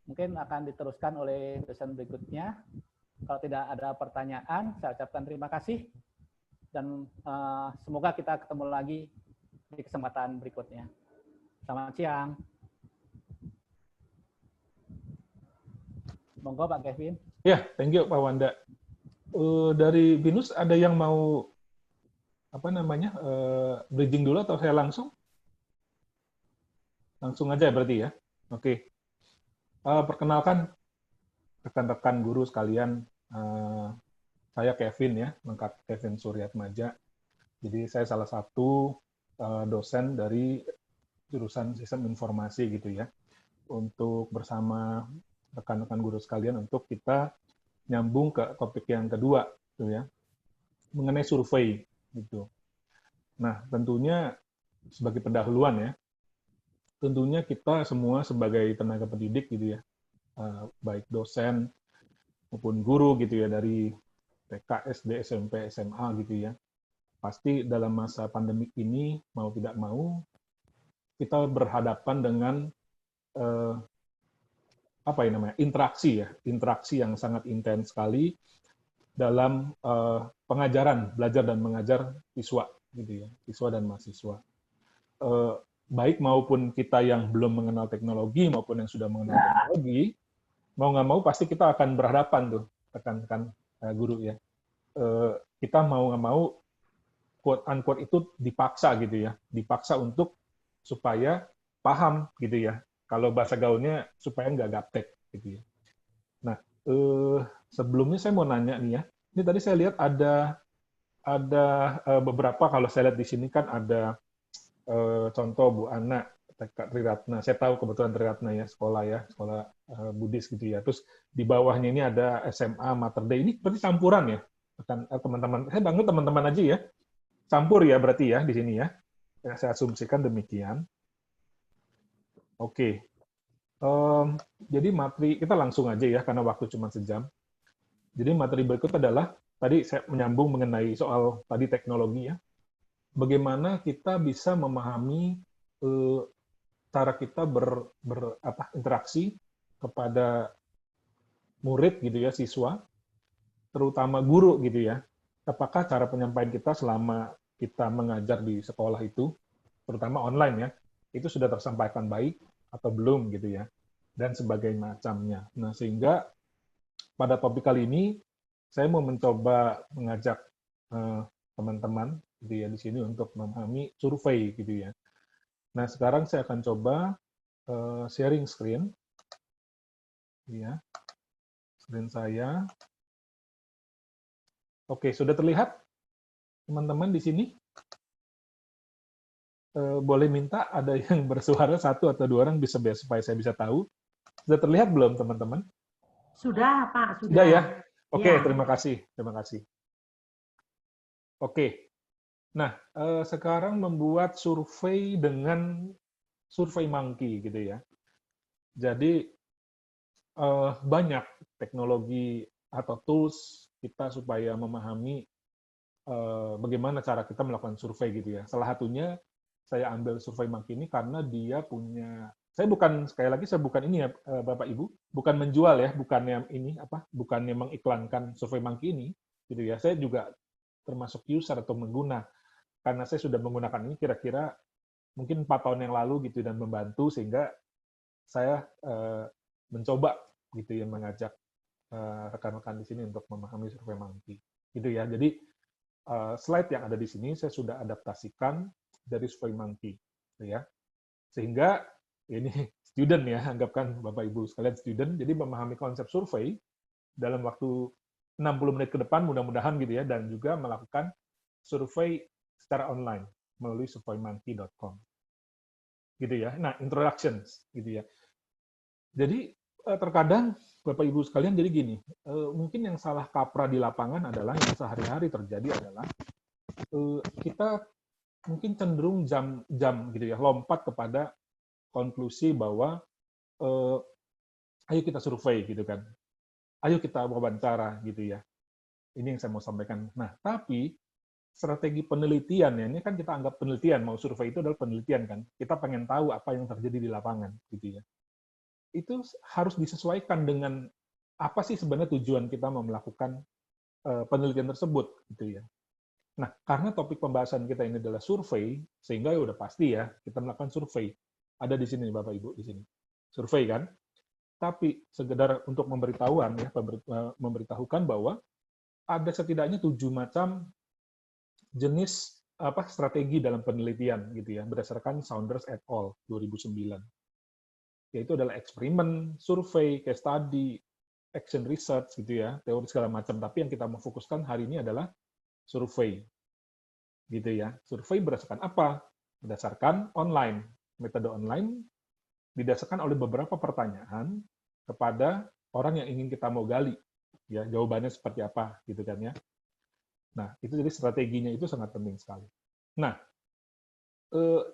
Mungkin akan diteruskan oleh dosen berikutnya. Kalau tidak ada pertanyaan, saya ucapkan terima kasih dan semoga kita ketemu lagi di kesempatan berikutnya. Selamat siang. Monggo Pak Kevin. Ya, thank you Pak Wanda. Dari BINUS ada yang mau bridging dulu atau saya langsung? Langsung aja berarti ya. Oke. Perkenalkan rekan-rekan guru sekalian, saya Kevin ya, lengkap Kevin Suryatmaja. Jadi saya salah satu dosen dari jurusan Sistem Informasi gitu ya. Untuk bersama rekan-rekan guru sekalian untuk kita nyambung ke topik yang kedua gitu ya. Mengenai survei gitu. Nah, tentunya sebagai pendahuluan ya, tentunya kita semua sebagai tenaga pendidik gitu ya, baik dosen maupun guru gitu ya dari TK, SD, SMP, SMA gitu ya. Pasti dalam masa pandemik ini mau tidak mau kita berhadapan dengan interaksi yang sangat intens sekali dalam pengajaran, belajar dan mengajar siswa gitu ya, siswa dan mahasiswa. Baik maupun kita yang belum mengenal teknologi maupun yang sudah mengenal teknologi, mau nggak mau pasti kita akan berhadapan tuh rekan-rekan guru ya. Kita mau nggak mau quote unquote itu dipaksa gitu ya, dipaksa untuk supaya paham gitu ya. Kalau bahasa gaulnya supaya nggak gaptek gitu ya. Nah, sebelumnya saya mau nanya nih ya. Ini tadi saya lihat ada beberapa, kalau saya lihat di sini kan ada contoh Bu Ana Triratna. Saya tahu kebetulan Triratna ya, sekolah Buddhis gitu ya. Terus di bawahnya ini ada SMA Mater Dei. Ini berarti campuran ya, teman-teman. Saya bangun teman-teman aja ya. Campur ya berarti ya di sini ya. Saya asumsikan demikian. Oke. Jadi materi kita langsung aja ya karena waktu cuma sejam. Jadi materi berikut adalah tadi saya menyambung mengenai soal tadi teknologi ya. Bagaimana kita bisa memahami cara kita berinteraksi kepada murid gitu ya, siswa, terutama guru gitu ya. Apakah cara penyampaian kita selama kita mengajar di sekolah itu, terutama online ya, itu sudah tersampaikan baik atau belum gitu ya, dan sebagainya macamnya. Nah, sehingga pada topik kali ini saya mau mencoba mengajak teman-teman gitu ya di sini untuk memahami survei gitu ya. Nah, sekarang saya akan coba sharing screen. Ya. Screen saya. Oke, sudah terlihat teman-teman di sini? Boleh minta ada yang bersuara satu atau dua orang supaya saya bisa tahu. Sudah terlihat belum teman-teman? Sudah, Pak. Sudah ya? Oke, Ya. terima kasih. Terima kasih. Oke. Nah, sekarang membuat survei dengan survei monkey gitu ya. Jadi banyak teknologi atau tools kita supaya memahami bagaimana cara kita melakukan survei gitu ya. Salah satunya saya ambil survei monkey ini karena dia punya, saya bukan ini ya Bapak Ibu, bukan menjual ya, bukannya mengiklankan survei monkey ini gitu ya. Saya juga termasuk user atau mengguna karena saya sudah menggunakan ini kira-kira mungkin 4 tahun yang lalu gitu dan membantu sehingga saya mencoba gitu ya mengajak rekan-rekan di sini untuk memahami survei monkey gitu ya. Jadi slide yang ada di sini saya sudah adaptasikan dari survei monkey gitu ya. Sehingga ini student ya, anggapkan Bapak Ibu sekalian student, jadi memahami konsep survei dalam waktu 60 menit ke depan mudah-mudahan gitu ya, dan juga melakukan survei secara online melalui surveymonkey.com. Gitu ya. Nah, introductions gitu ya. Jadi terkadang Bapak Ibu sekalian jadi gini, mungkin yang salah kaprah di lapangan adalah yang sehari-hari terjadi adalah kita mungkin cenderung jam gitu ya, lompat kepada konklusi bahwa ayo kita survei gitu kan. Ayo kita wawancara gitu ya. Ini yang saya mau sampaikan. Nah, tapi strategi penelitian ya, ini kan kita anggap penelitian, mau survei itu adalah penelitian kan. Kita pengen tahu apa yang terjadi di lapangan gitu ya. itu harus disesuaikan dengan apa sih sebenarnya tujuan kita mau melakukan penelitian tersebut, gitu ya. Nah, karena topik pembahasan kita ini adalah survei, sehingga ya udah pasti ya kita melakukan survei. Ada di sini Bapak Ibu di sini. Survei kan? Tapi sekedar untuk memberitahukan bahwa ada setidaknya 7 macam jenis strategi dalam penelitian gitu ya, berdasarkan Saunders et al. 2009. Yaitu adalah eksperimen, survei, case study, action research gitu ya, teori segala macam. Tapi yang kita mau fokuskan hari ini adalah survei, gitu ya. Survei berdasarkan apa? Berdasarkan online, metode online didasarkan oleh beberapa pertanyaan kepada orang yang ingin kita mau gali, ya jawabannya seperti apa, gitu kan ya. Nah, itu jadi strateginya itu sangat penting sekali. Nah,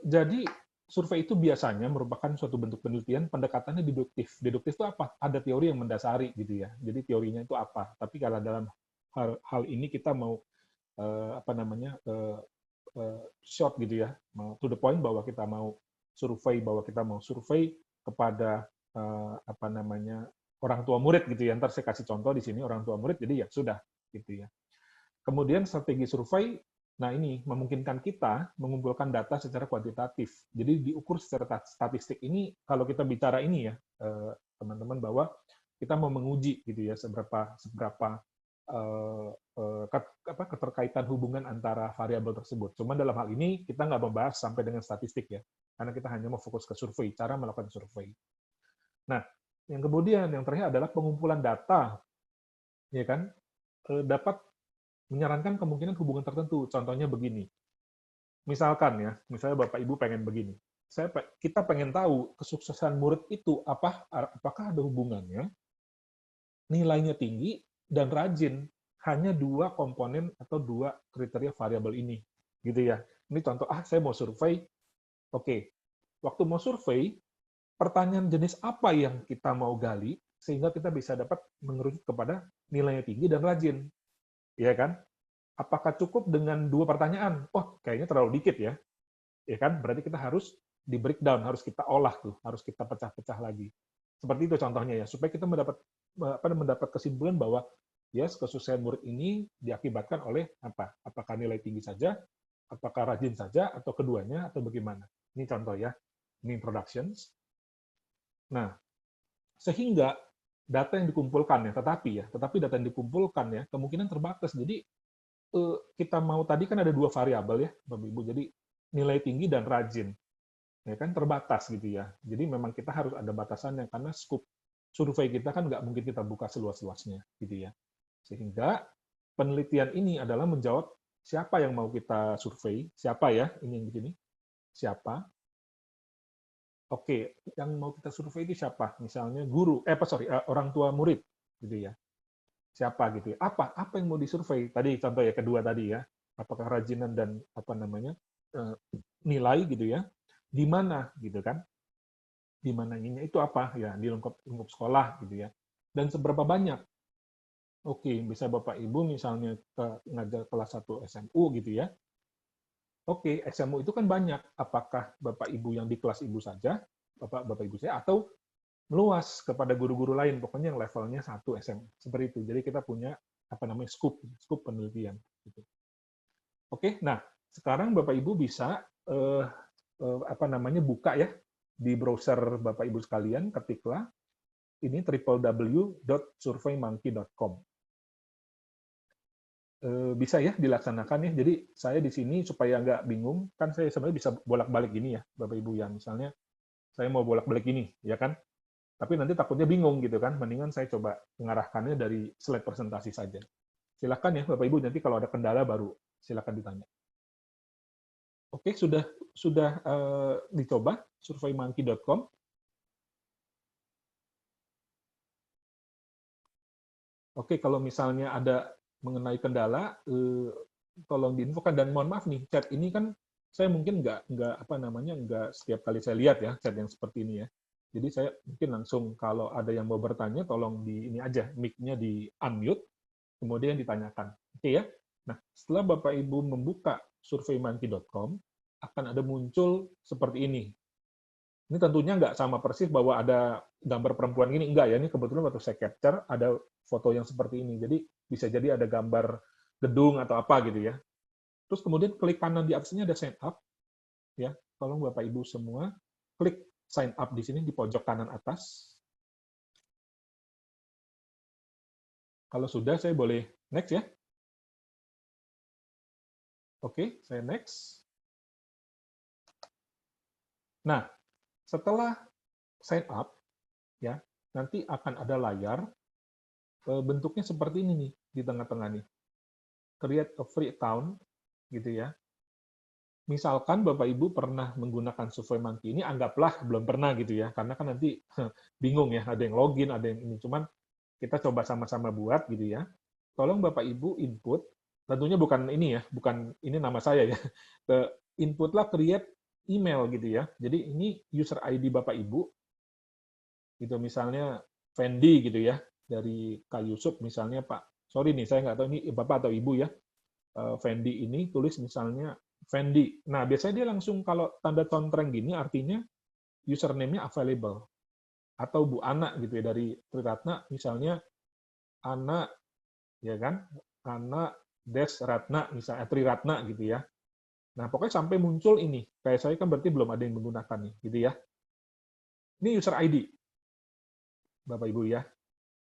jadi survei itu biasanya merupakan suatu bentuk penelitian pendekatannya deduktif. Deduktif itu apa? Ada teori yang mendasari, gitu ya. Jadi teorinya itu apa? Tapi kalau dalam hal ini kita mau short gitu ya, to the point bahwa kita mau survei kepada orang tua murid gitu ya. Ntar saya kasih contoh di sini orang tua murid, jadi ya sudah gitu ya. Kemudian strategi survei, nah ini memungkinkan kita mengumpulkan data secara kuantitatif. Jadi diukur secara statistik. Ini kalau kita bicara ini ya teman-teman, bahwa kita mau menguji gitu ya seberapa keterkaitan hubungan antara variabel tersebut. Cuma dalam hal ini kita nggak membahas sampai dengan statistik ya, karena kita hanya mau fokus ke survei, cara melakukan survei. Nah, yang kemudian yang terakhir adalah pengumpulan data, ya kan, dapat menyarankan kemungkinan hubungan tertentu. Contohnya begini, misalnya Bapak Ibu pengen begini, kita pengen tahu kesuksesan murid itu apakah ada hubungannya nilainya tinggi dan rajin, hanya 2 komponen atau 2 kriteria variabel ini, gitu ya. Ini contoh, saya mau survei, oke. Waktu mau survei, pertanyaan jenis apa yang kita mau gali, sehingga kita bisa dapat mengerucut kepada nilainya tinggi dan rajin, ya kan? Apakah cukup dengan 2 pertanyaan? Oh, kayaknya terlalu dikit ya, ya kan? Berarti kita harus di breakdown, harus kita olah tuh, harus kita pecah-pecah lagi. Seperti itu contohnya ya, supaya kita mendapat kesimpulan bahwa yes, kesuksesan murid ini diakibatkan oleh apa? Apakah nilai tinggi saja, apakah rajin saja, atau keduanya, atau bagaimana? Ini contoh ya, ini introductions. Nah, sehingga data yang dikumpulkan ya, tetapi data yang dikumpulkan ya, kemungkinan terbatas. Jadi kita mau tadi kan ada 2 variabel ya, Bapak Ibu. Jadi nilai tinggi dan rajin. Ya kan terbatas gitu ya. Jadi memang kita harus ada batasannya karena scope survei kita kan nggak mungkin kita buka seluas-luasnya gitu ya. Sehingga penelitian ini adalah menjawab siapa yang mau kita survei, siapa ya, ini yang begini, siapa. Oke, yang mau kita survei itu siapa? Misalnya guru, orang tua murid gitu ya. Siapa gitu ya. Apa yang mau disurvei? Tadi contoh ya kedua tadi ya. Apakah rajinan dan nilai gitu ya. Di mana gitu kan? Di mananya itu apa ya, di lingkup sekolah gitu ya. Dan seberapa banyak? Oke, bisa Bapak Ibu misalnya ngajar kelas 1 SMU gitu ya. Oke, SMU itu kan banyak. Apakah Bapak Ibu yang di kelas Ibu saja, Bapak Ibu saya, atau meluas kepada guru-guru lain, pokoknya yang levelnya 1 SMU. Seperti itu. Jadi kita punya scope penelitian gitu. Oke, nah sekarang Bapak Ibu bisa buka ya di browser Bapak Ibu sekalian, ketiklah ini www.surveymonkey.com. Bisa ya dilaksanakan ya. Jadi saya di sini supaya nggak bingung, kan saya sebenarnya bisa bolak-balik gini ya, Bapak Ibu ya. Misalnya saya mau bolak-balik gini, ya kan? Tapi nanti takutnya bingung gitu kan. Mendingan saya coba mengarahkannya dari slide presentasi saja. Silakan ya Bapak Ibu, nanti kalau ada kendala baru silakan ditanya. Oke, sudah dicoba surveymonkey.com. Oke, kalau misalnya ada mengenai kendala, tolong diinfokan. Dan mohon maaf nih, chat ini kan saya mungkin nggak setiap kali saya lihat ya chat yang seperti ini ya. Jadi saya mungkin langsung kalau ada yang mau bertanya, tolong di ini aja mic-nya di unmute, kemudian ditanyakan. Oke ya. Nah, setelah Bapak Ibu membuka surveymonkey.com, akan ada muncul seperti ini. Ini tentunya nggak sama persis bahwa ada gambar perempuan gini, enggak ya, ini kebetulan waktu saya capture ada foto yang seperti ini. Jadi bisa jadi ada gambar gedung atau apa gitu ya. Terus kemudian klik kanan di atasnya ada sign up, ya. Tolong Bapak Ibu semua klik sign up di sini di pojok kanan atas. Kalau sudah, saya boleh next ya. Oke, saya next. Nah, setelah sign up, ya, nanti akan ada layar bentuknya seperti ini nih di tengah-tengah nih. Create a free account, gitu ya. Misalkan Bapak Ibu pernah menggunakan SurveyMonkey ini, anggaplah belum pernah gitu ya, karena kan nanti bingung ya, ada yang login, ada yang ini. Cuman kita coba sama-sama buat gitu ya. Tolong Bapak Ibu input, tentunya bukan ini ya, bukan ini nama saya ya. Inputlah create email gitu ya. Jadi ini user ID Bapak Ibu, gitu misalnya Fendi gitu ya, dari Kak Yusuf misalnya Pak. Sorry nih, saya nggak tahu ini Bapak atau Ibu ya. Fendi ini tulis misalnya Fendi. Nah, biasanya dia langsung kalau tanda contreng gini artinya username-nya available. Atau Bu Ana gitu ya, dari Triratna misalnya Ana, ya kan? Ana Des Ratna, misalnya Triratna gitu ya. Nah, pokoknya sampai muncul ini. Kayak saya kan berarti belum ada yang menggunakan nih, gitu ya. Ini user ID, Bapak Ibu ya.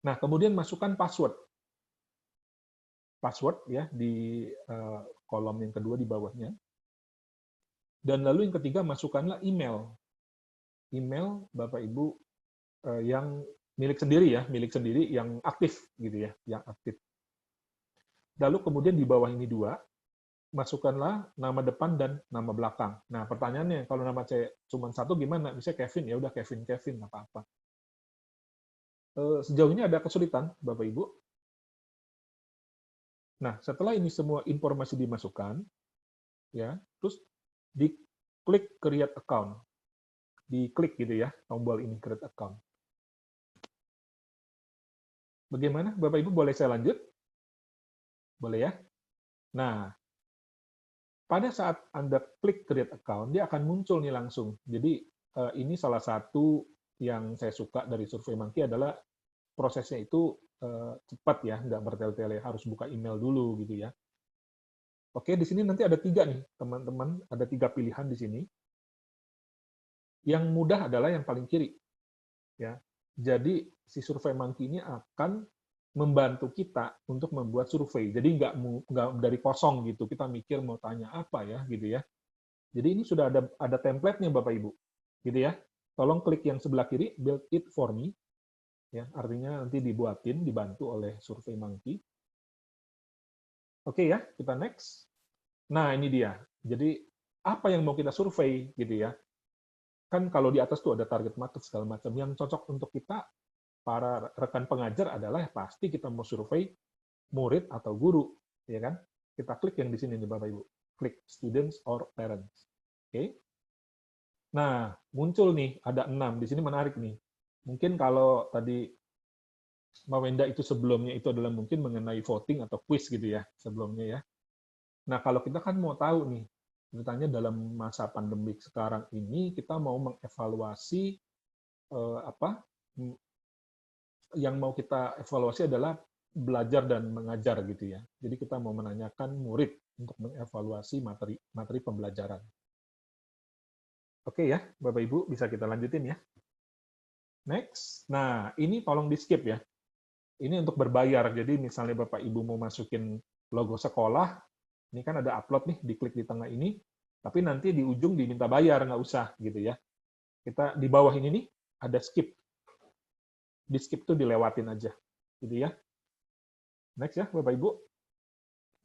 Nah, kemudian masukkan password. Password ya di kolom yang kedua di bawahnya. Dan lalu yang ketiga, masukkanlah email. Email Bapak Ibu yang milik sendiri yang aktif gitu ya, yang aktif. Lalu kemudian di bawah ini dua, masukkanlah nama depan dan nama belakang. Nah, pertanyaannya kalau nama saya cuma satu gimana? Misalnya Kevin, ya udah Kevin, nggak apa-apa. Sejauh ini ada kesulitan, Bapak Ibu? Nah, setelah ini semua informasi dimasukkan, ya, terus diklik create account. Diklik gitu ya, tombol ini create account. Bagaimana? Bapak Ibu boleh saya lanjut? Boleh ya? Nah, pada saat Anda klik create account, dia akan muncul nih langsung. Jadi ini salah satu yang saya suka dari SurveyMonkey adalah prosesnya itu cepat ya, nggak bertele-tele, harus buka email dulu gitu ya. Oke, di sini nanti ada 3 nih, teman-teman. Ada 3 pilihan di sini. Yang mudah adalah yang paling kiri. Ya. Jadi si SurveyMonkey ini akan membantu kita untuk membuat survei. Jadi nggak dari kosong gitu. Kita mikir mau tanya apa ya gitu ya. Jadi ini sudah ada template-nya Bapak Ibu. Gitu ya. Tolong klik yang sebelah kiri, build it for me. Ya, artinya nanti dibantu oleh SurveyMonkey. Oke ya, kita next. Nah, ini dia. Jadi apa yang mau kita survei gitu ya. Kan kalau di atas tuh ada target market segala macam. Yang cocok untuk kita, para rekan pengajar adalah pasti kita mau survei murid atau guru. Ya kan? Kita klik yang di sini nih Bapak Ibu. Klik students or parents. Oke. Nah, muncul nih, ada 6. Di sini menarik nih. Mungkin kalau tadi Mbak Wenda itu sebelumnya itu adalah mungkin mengenai voting atau quiz gitu ya, sebelumnya ya. Nah, kalau kita kan mau tahu nih, ceritanya dalam masa pandemik sekarang ini, kita mau mengevaluasi yang mau kita evaluasi adalah belajar dan mengajar gitu ya. Jadi kita mau menanyakan murid untuk mengevaluasi materi pembelajaran. Oke ya, Bapak Ibu, bisa kita lanjutin ya. Next. Nah, ini tolong di-skip ya. Ini untuk berbayar. Jadi misalnya Bapak Ibu mau masukin logo sekolah, ini kan ada upload nih, diklik di tengah ini, tapi nanti di ujung diminta bayar, nggak usah gitu ya. Kita di bawah ini nih, ada skip. Di skip tuh dilewatin aja. Gitu ya. Next ya, Bapak Ibu.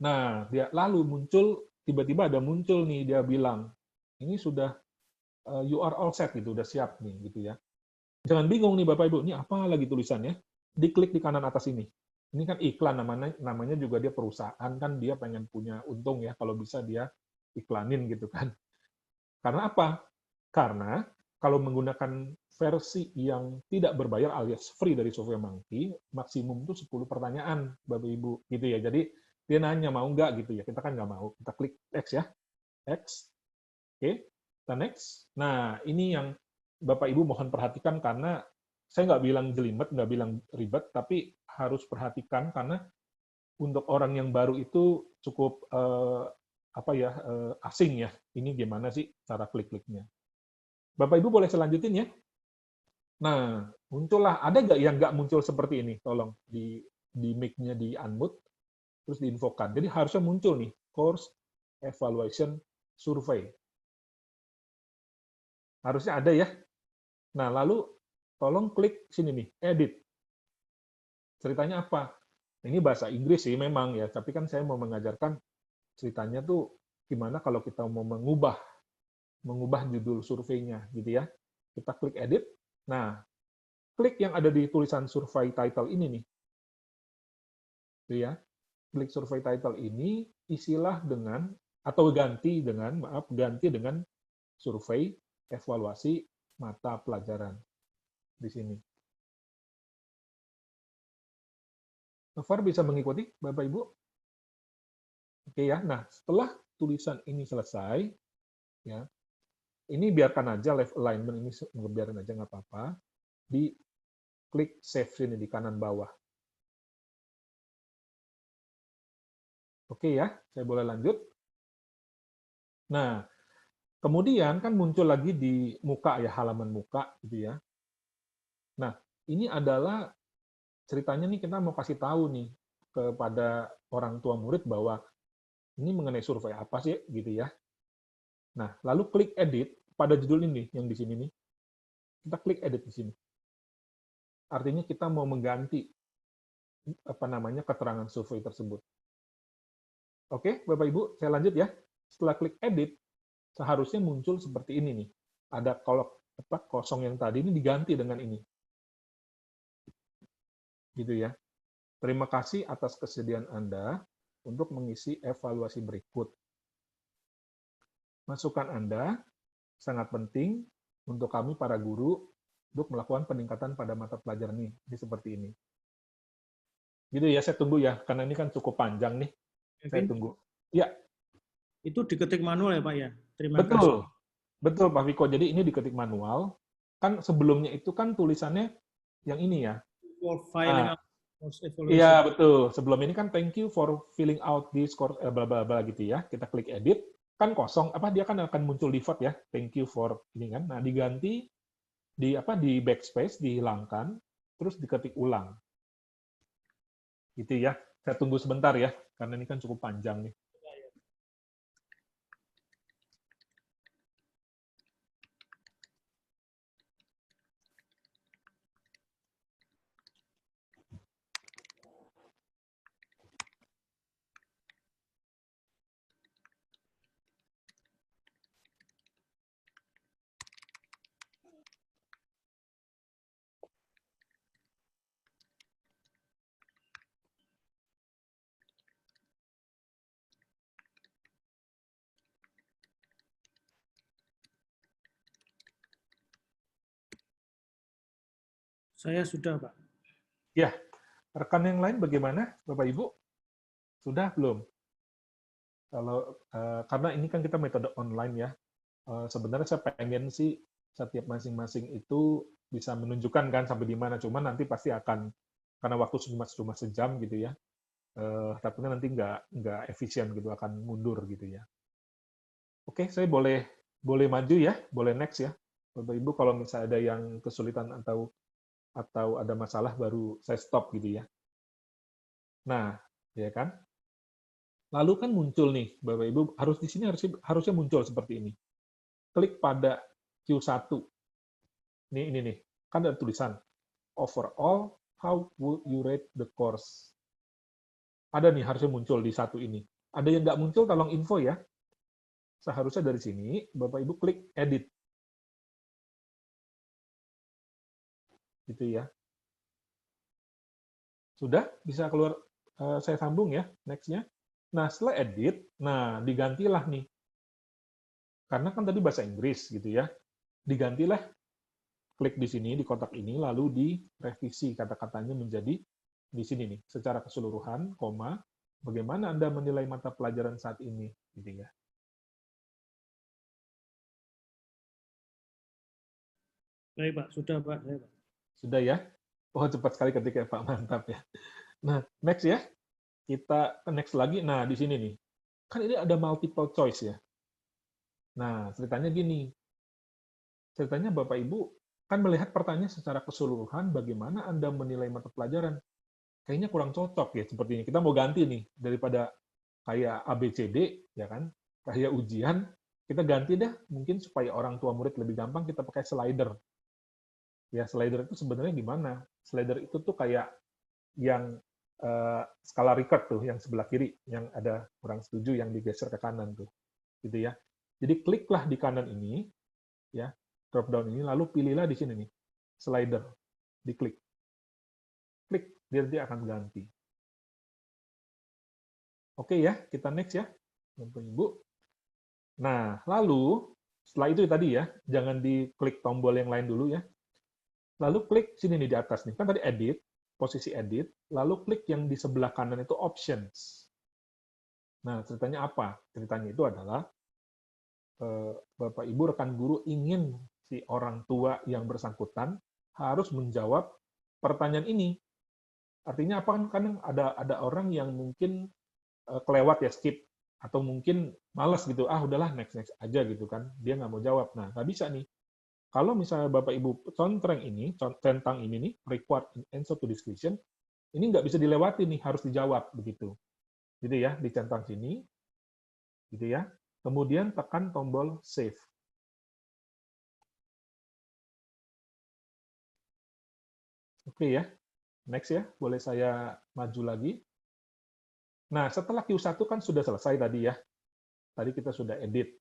Nah, dia lalu tiba-tiba ada muncul nih, dia bilang, ini sudah you are all set gitu, udah siap nih gitu ya. Jangan bingung nih Bapak Ibu, ini apa lagi tulisannya? Diklik di kanan atas ini. Ini kan iklan namanya juga dia perusahaan kan dia pengen punya untung ya kalau bisa dia iklanin gitu kan. Karena apa? Karena kalau menggunakan versi yang tidak berbayar alias free dari SurveyMonkey, maksimum itu 10 pertanyaan Bapak Ibu gitu ya. Jadi dia nanya mau nggak gitu ya. Kita kan nggak mau. Kita klik X ya. X. Oke. Kita next. Nah, ini yang Bapak Ibu mohon perhatikan karena saya nggak bilang jelimet, nggak bilang ribet, tapi harus perhatikan karena untuk orang yang baru itu cukup asing ya. Ini gimana sih cara klik-kliknya? Bapak Ibu boleh selanjutin ya. Nah, muncullah, ada nggak yang nggak muncul seperti ini? Tolong di mic-nya di unmute, terus diinfokan. Jadi harusnya muncul nih, course evaluation survey. Harusnya ada ya. Nah, lalu tolong klik sini nih, edit. Ceritanya apa? Ini bahasa Inggris sih memang ya, tapi kan saya mau mengajarkan ceritanya tuh gimana kalau kita mau mengubah judul surveinya gitu ya. Kita klik edit. Nah, klik yang ada di tulisan survei title ini nih. Gitu ya. Klik survei title ini, isilah dengan atau ganti dengan survei evaluasi mata pelajaran di sini. Nofar bisa mengikuti, Bapak Ibu? Oke ya. Nah, setelah tulisan ini selesai, ya, ini biarkan aja left alignment ini biarin aja nggak apa-apa. Di klik save sini di kanan bawah. Oke ya, saya boleh lanjut. Nah, kemudian kan muncul lagi di muka ya, halaman muka gitu ya. Nah, ini adalah ceritanya nih kita mau kasih tahu nih kepada orang tua murid bahwa ini mengenai survei apa sih gitu ya. Nah, lalu klik edit pada judul ini yang di sini nih. Kita klik edit di sini. Artinya kita mau mengganti keterangan survei tersebut. Oke, Bapak Ibu, saya lanjut ya. Setelah klik edit, seharusnya muncul seperti ini nih. Ada kosong yang tadi ini diganti dengan ini. Gitu ya. Terima kasih atas kesediaan Anda untuk mengisi evaluasi berikut. Masukan Anda sangat penting untuk kami para guru untuk melakukan peningkatan pada mata pelajaran ini. Jadi seperti ini. Gitu ya, saya tunggu ya, karena ini kan cukup panjang nih. Saya tunggu. Ya. Itu diketik manual ya Pak ya? Terima Betul. kasih. Betul Pak Viko. Jadi ini diketik manual. Kan sebelumnya itu kan tulisannya yang ini ya. For filing out course evaluation. Iya, betul. Sebelum ini kan thank you for filling out this course bla bla bla gitu ya. Kita klik edit, kan kosong, dia kan akan muncul default ya. Thank you for ini kan. Nah, diganti di backspace, dihilangkan, terus diketik ulang. Gitu ya. Saya tunggu sebentar ya, karena ini kan cukup panjang nih. Saya sudah Pak. Ya, rekan yang lain bagaimana, Bapak Ibu? Sudah belum? Kalau karena ini kan kita metode online ya. Sebenarnya saya pengen sih setiap masing-masing itu bisa menunjukkan kan sampai di mana. Cuman nanti pasti akan karena waktu cuma sejam gitu ya. Takutnya nanti nggak efisien gitu, akan mundur gitu ya. Oke, saya boleh maju ya, boleh next ya. Bapak Ibu kalau misalnya ada yang kesulitan atau ada masalah baru saya stop gitu ya. Nah, ya kan? Lalu kan muncul nih, Bapak Ibu, di sini harusnya muncul seperti ini. Klik pada Q1. Ini nih, kan ada tulisan overall, how would you rate the course? Ada nih, harusnya muncul di satu ini. Ada yang nggak muncul, tolong info ya. Seharusnya dari sini, Bapak Ibu klik edit. Gitu ya. Sudah? Bisa keluar, saya sambung ya, next-nya. Nah, setelah edit, nah digantilah nih. Karena kan tadi bahasa Inggris gitu ya. Digantilah, klik di sini, di kotak ini, lalu direvisi kata-katanya menjadi di sini nih, secara keseluruhan, koma, bagaimana Anda menilai mata pelajaran saat ini, gitu ya. Baik Pak, sudah Pak. Sudah ya? Oh, cepat sekali ketika Pak, mantap ya. Nah, next ya. Kita next lagi. Nah, di sini nih. Kan ini ada multiple choice ya. Nah, ceritanya gini. Ceritanya Bapak Ibu kan melihat pertanyaan secara keseluruhan bagaimana Anda menilai mata pelajaran. Kayaknya kurang cocok ya seperti ini. Kita mau ganti nih daripada kayak ABCD ya kan, kayak ujian, kita ganti deh mungkin supaya orang tua murid lebih gampang kita pakai slider. Ya, slider itu sebenarnya gimana? Slider itu tuh kayak yang skala Likert tuh yang sebelah kiri yang ada kurang setuju yang digeser ke kanan tuh. Gitu ya. Jadi kliklah di kanan ini ya, drop down ini lalu pilihlah di sini nih slider. Diklik. Klik, dia akan ganti. Oke ya, kita next ya. Bapak Ibu. Nah, lalu setelah itu tadi ya, jangan diklik tombol yang lain dulu ya. Lalu klik sini nih di atas nih. Kan tadi edit, posisi edit, lalu klik yang di sebelah kanan itu options. Nah, ceritanya apa? Ceritanya itu adalah Bapak Ibu rekan guru ingin si orang tua yang bersangkutan harus menjawab pertanyaan ini. Artinya apa kan? Kadang ada orang yang mungkin kelewat ya, skip, atau mungkin malas gitu, udahlah next aja gitu kan, dia nggak mau jawab. Nah, nggak bisa nih. Kalau misalnya Bapak Ibu centang ini nih, required answer to this question, ini nggak bisa dilewati nih, harus dijawab begitu. Gitu ya, dicentang sini, gitu ya. Kemudian tekan tombol save. Oke ya, next ya, boleh saya maju lagi. Nah, setelah Q1 kan sudah selesai tadi ya. Tadi kita sudah edit.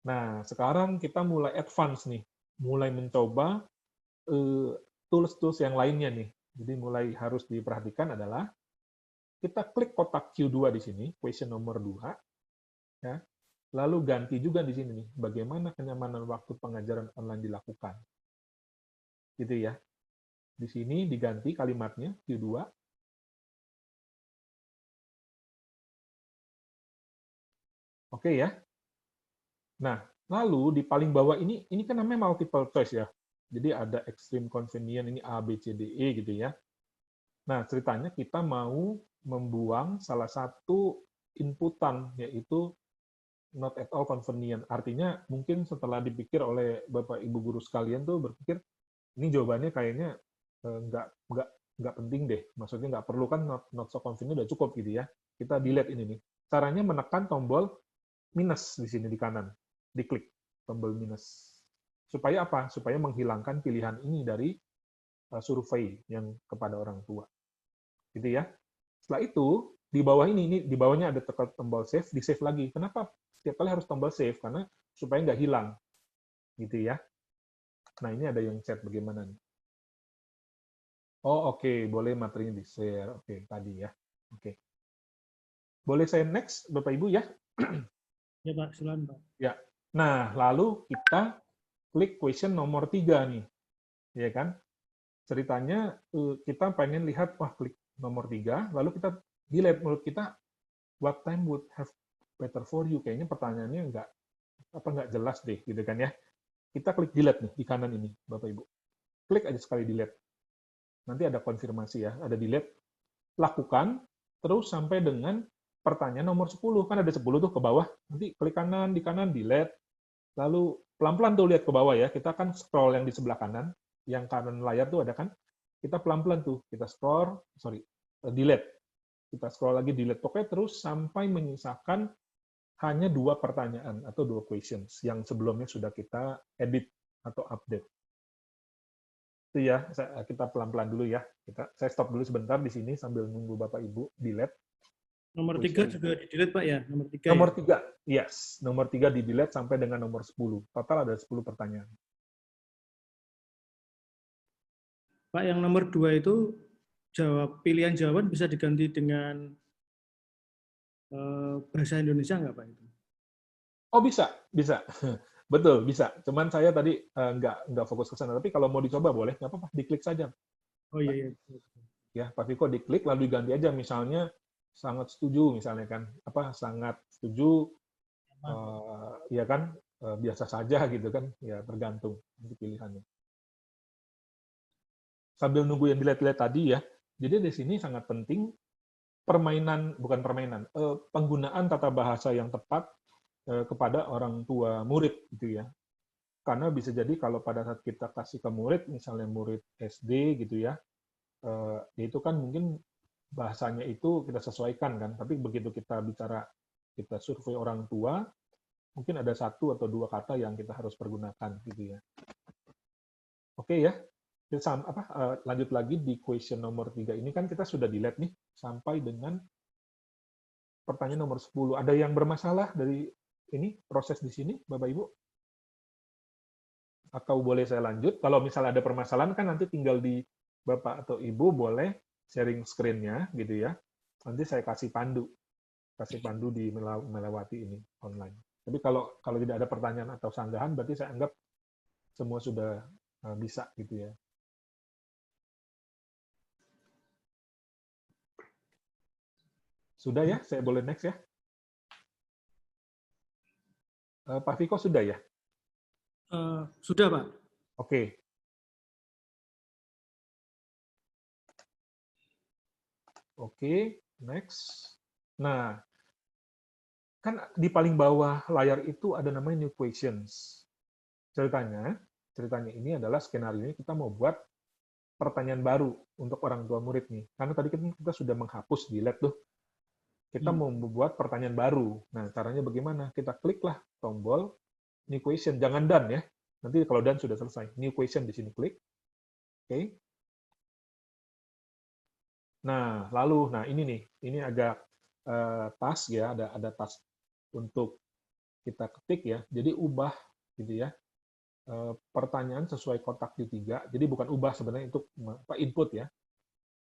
Nah, sekarang kita mulai advance nih. Mulai mencoba tools-tools yang lainnya nih. Jadi mulai harus diperhatikan adalah kita klik kotak Q2 di sini, question nomor 2, ya. Lalu ganti juga di sini nih, bagaimana kenyamanan waktu pengajaran online dilakukan. Gitu ya. Di sini diganti kalimatnya Q2. Oke ya. Nah, lalu di paling bawah ini kan namanya multiple choice ya. Jadi ada extreme convenient, ini A, B, C, D, E gitu ya. Nah, ceritanya kita mau membuang salah satu inputan, yaitu not at all convenient. Artinya mungkin setelah dipikir oleh Bapak Ibu guru sekalian tuh berpikir, ini jawabannya kayaknya nggak penting deh. Maksudnya nggak perlu kan not so convenient udah cukup gitu ya. Kita delete ini nih. Caranya menekan tombol minus di sini di kanan. Diklik tombol minus. Supaya apa? Supaya menghilangkan pilihan ini dari survei yang kepada orang tua. Gitu ya. Setelah itu, di bawah ini di bawahnya ada tekan tombol save, di save lagi. Kenapa setiap kali harus tombol save? Karena supaya nggak hilang. Gitu ya. Nah, ini ada yang chat bagaimana nih? Oh, oke. Boleh materinya di-share. Oke, tadi ya. Oke. Boleh saya next, Bapak Ibu ya? Ya Pak, silakan Pak. Ya. Nah, lalu kita klik question nomor 3 nih. Ya kan? Ceritanya kita pengen lihat, klik nomor 3, lalu kita delete. Menurut kita, what time would have better for you? Kayaknya pertanyaannya nggak jelas deh, gitu kan ya. Kita klik delete nih, di kanan ini, Bapak Ibu. Klik aja sekali delete. Nanti ada konfirmasi ya, ada delete. Lakukan, terus sampai dengan pertanyaan nomor 10. Kan ada 10 tuh ke bawah. Nanti klik kanan, di kanan, delete. Lalu pelan-pelan tuh lihat ke bawah ya. Kita kan scroll yang di sebelah kanan. Yang kanan layar tuh ada kan. Kita pelan-pelan tuh. Kita delete. Kita scroll lagi, delete. Pokoknya terus sampai menyisakan hanya 2 pertanyaan atau 2 questions yang sebelumnya sudah kita edit atau update. Itu ya, kita pelan-pelan dulu ya. Saya stop dulu sebentar di sini sambil nunggu Bapak Ibu delete. Nomor 3 juga di-delete Pak ya? Nomor 3 Nomor ya? 3, yes. Nomor 3 di-delete sampai dengan nomor 10. Total ada 10 pertanyaan. Pak, yang nomor 2 itu pilihan jawaban bisa diganti dengan bahasa Indonesia nggak Pak itu? Oh, bisa. Betul, bisa. Cuman saya tadi nggak fokus ke sana. Tapi kalau mau dicoba boleh, nggak apa-apa. Diklik saja. Oh iya. Ya, Pak Viko diklik lalu diganti aja. Misalnya sangat setuju, misalnya kan. Sangat setuju, ya kan, biasa saja gitu kan. Ya, tergantung nanti pilihannya. sambil nunggu yang dilihat-lihat tadi ya. Jadi di sini sangat penting penggunaan tata bahasa yang tepat kepada orang tua murid gitu ya. Karena bisa jadi kalau pada saat kita kasih ke murid, misalnya murid SD gitu ya, itu kan mungkin bahasanya itu kita sesuaikan kan, tapi begitu kita bicara, kita survei orang tua, mungkin ada 1 atau 2 kata yang kita harus pergunakan gitu ya. Oke ya, lanjut lagi di question nomor 3 ini kan kita sudah dilihat nih sampai dengan pertanyaan nomor 10. Ada yang bermasalah dari ini proses di sini, Bapak Ibu? Atau boleh saya lanjut? Kalau misalnya ada permasalahan kan nanti tinggal di Bapak atau Ibu boleh sharing screen-nya gitu ya. Nanti saya kasih pandu di melewati ini online. Tapi kalau tidak ada pertanyaan atau sanggahan, berarti saya anggap semua sudah bisa gitu ya. Sudah ya? Saya boleh next ya? Pak Viko sudah ya? Sudah, Pak. Oke. Oke, next. Nah, kan di paling bawah layar itu ada namanya new questions. Ceritanya ini adalah skenario ini kita mau buat pertanyaan baru untuk orang tua murid nih. Karena tadi kita sudah menghapus di lab tuh. Kita mau membuat pertanyaan baru. Nah, caranya bagaimana? Kita kliklah tombol new question. Jangan done ya. Nanti kalau done sudah selesai. New question di sini klik. Oke. Nah, lalu, ini nih. Ini agak task ya. Ada task untuk kita ketik ya. Jadi ubah gitu ya. Pertanyaan sesuai kotak Q3. Jadi bukan ubah sebenarnya untuk input ya.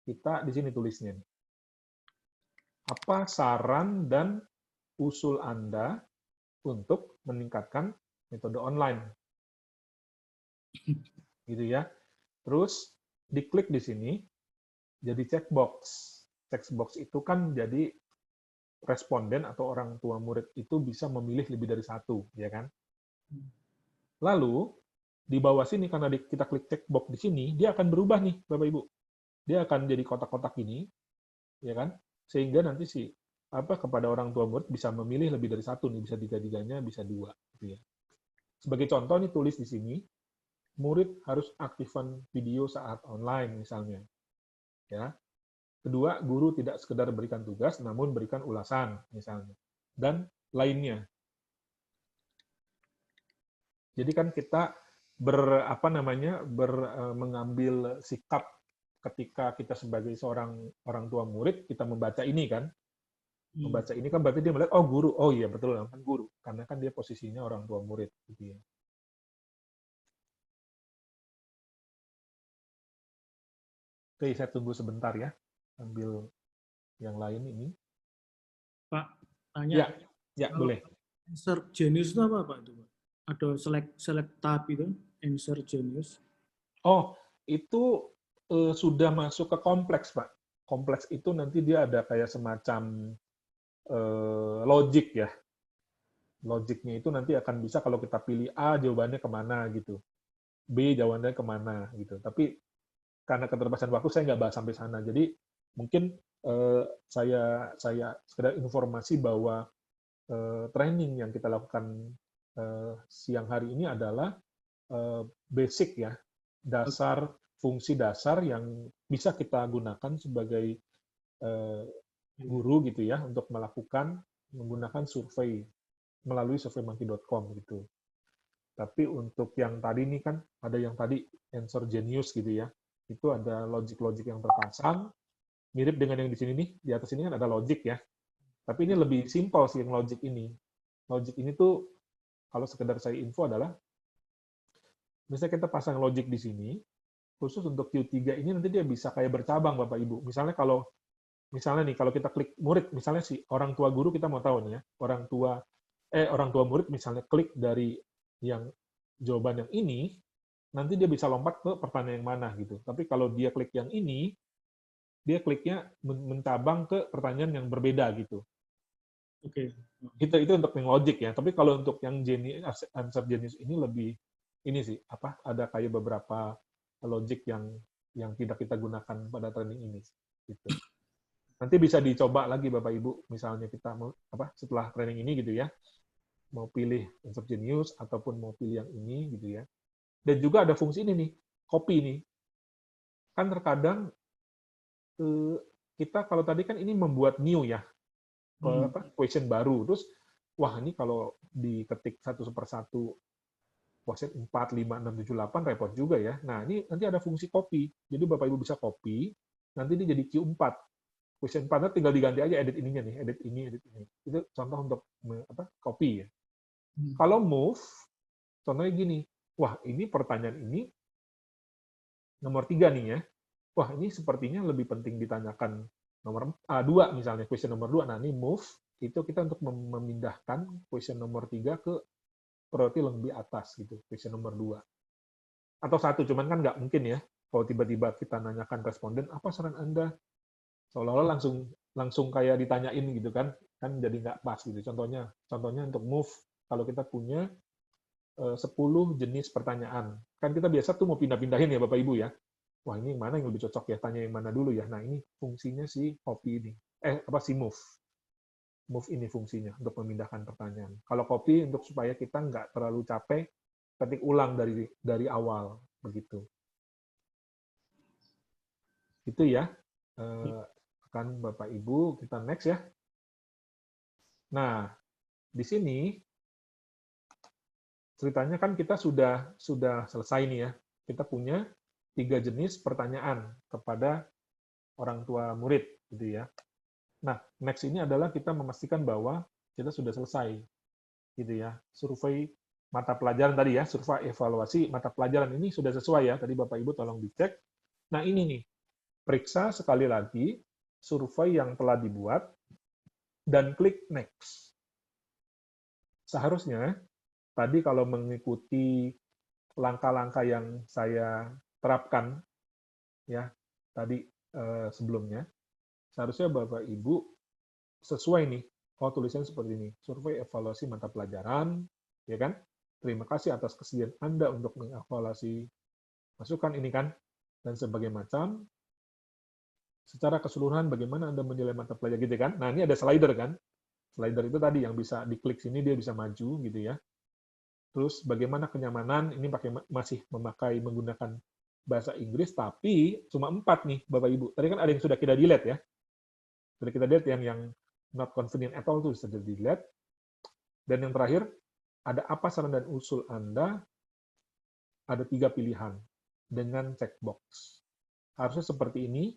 Kita di sini tulisnya nih. Apa saran dan usul Anda untuk meningkatkan metode online? Gitu ya. Terus diklik di sini jadi checkbox. Checkbox itu kan jadi responden atau orang tua murid itu bisa memilih lebih dari 1, ya kan? Lalu di bawah sini karena kita klik checkbox di sini, dia akan berubah nih, Bapak Ibu. Dia akan jadi kotak-kotak ini, ya kan? Sehingga nanti kepada orang tua murid bisa memilih lebih dari 1 nih, bisa 3-3-nya, bisa 2 gitu ya. Sebagai contoh nih tulis di sini, murid harus aktifkan video saat online misalnya. Ya. Kedua, guru tidak sekedar berikan tugas namun berikan ulasan misalnya. Dan lainnya. Jadi kan kita mengambil sikap ketika kita sebagai seorang orang tua murid, kita membaca ini kan. Membaca ini kan berarti dia melihat, oh guru, oh iya betul kan guru. Karena kan dia posisinya orang tua murid. Gitu ya. Oke, saya tunggu sebentar ya. Ambil yang lain ini. Pak, tanya. Ya boleh. Answer genius itu apa, Pak? Itu, Pak? Ada select tab itu, answer genius. Oh, itu sudah masuk ke kompleks, Pak. Kompleks itu nanti dia ada kayak semacam logic ya. Logiknya itu nanti akan bisa kalau kita pilih A, jawabannya kemana gitu. B, jawabannya kemana gitu. Tapi karena keterbatasan waktu, saya nggak bahas sampai sana. Jadi mungkin saya sekedar informasi bahwa training yang kita lakukan siang hari ini adalah basic ya, dasar, fungsi dasar yang bisa kita gunakan sebagai guru gitu ya, untuk menggunakan survei melalui surveymonkey.com gitu. Tapi untuk yang tadi ini kan, ada yang tadi answer genius gitu ya, itu ada logic-logic yang terpasang, mirip dengan yang di sini nih, di atas ini kan ada logic ya. Tapi ini lebih simpel sih yang logic ini. Logic ini tuh, kalau sekedar saya info adalah, misalnya kita pasang logic di sini, khusus untuk Q3 ini nanti dia bisa kayak bercabang Bapak Ibu. Misalnya kalau kita klik murid, misalnya si orang tua guru kita mau tahu nih ya, orang tua murid misalnya klik dari yang jawaban yang ini, nanti dia bisa lompat ke pertanyaan yang mana gitu. Tapi kalau dia klik yang ini, dia kliknya mencabang ke pertanyaan yang berbeda gitu. Oke. Itu untuk yang logic ya. Tapi kalau untuk yang answer genius ini lebih ini sih, ada kayak beberapa logic yang yang tidak kita gunakan pada training ini. Gitu. Nanti bisa dicoba lagi Bapak Ibu, misalnya kita mau setelah training ini gitu ya, mau pilih Insert Genius ataupun mau pilih yang ini gitu ya. Dan juga ada fungsi ini nih, copy nih. Kan terkadang kita kalau tadi kan ini membuat new ya, question baru. Terus wah ini kalau diketik satu per satu question 4, 5, 6, 7, 8 repot juga ya. Nah, ini nanti ada fungsi copy. Jadi Bapak Ibu bisa copy, nanti ini jadi Q4. Question 4 tinggal diganti aja edit ininya nih, edit ini. Itu contoh untuk copy ya. Kalau move, contohnya gini, wah ini pertanyaan ini nomor 3 nih ya. Wah ini sepertinya lebih penting ditanyakan nomor 2 misalnya, question nomor 2. Nah ini move, itu kita untuk memindahkan question nomor 3 ke priority lebih atas gitu, question nomor 2. Atau 1, cuman kan nggak mungkin ya, kalau tiba-tiba kita nanyakan responden, apa saran Anda? Seolah-olah langsung kayak ditanyain gitu kan jadi nggak pas gitu. Contohnya untuk move, kalau kita punya 10 jenis pertanyaan, kan kita biasa tuh mau pindah-pindahin ya Bapak Ibu ya. Wah ini yang mana yang lebih cocok ya, tanya yang mana dulu ya. Nah ini fungsinya si copy ini, si move. Move ini fungsinya untuk memindahkan pertanyaan. Kalau copy untuk supaya kita nggak terlalu capek ketik ulang dari awal begitu. Itu ya. Kan Bapak Ibu, kita next ya. Nah, di sini ceritanya kan kita sudah selesai nih ya. Kita punya 3 jenis pertanyaan kepada orang tua murid gitu ya. Nah, next ini adalah kita memastikan bahwa kita sudah selesai gitu ya. Survei mata pelajaran tadi ya, survei evaluasi mata pelajaran ini sudah sesuai ya. Tadi Bapak Ibu tolong dicek. Nah, ini nih. Periksa sekali lagi survei yang telah dibuat dan klik next. Seharusnya tadi kalau mengikuti langkah-langkah yang saya terapkan ya tadi sebelumnya, seharusnya Bapak Ibu sesuai nih. Tulisannya seperti ini, survei evaluasi mata pelajaran, ya kan? Terima kasih atas kesediaan Anda untuk mengevaluasi masukan ini kan, dan sebagainya macam. Secara keseluruhan bagaimana Anda menilai mata pelajaran gitu kan? Nah ini ada slider kan? Slider itu tadi yang bisa diklik sini dia bisa maju gitu ya. Terus bagaimana kenyamanan, ini masih menggunakan bahasa Inggris, tapi cuma 4 nih Bapak Ibu. Tadi kan ada yang sudah kita delete ya. Sudah kita delete yang not convenient at all itu sudah delete. Dan yang terakhir, ada apa saran dan usul Anda? Ada 3 pilihan dengan checkbox. Harusnya seperti ini,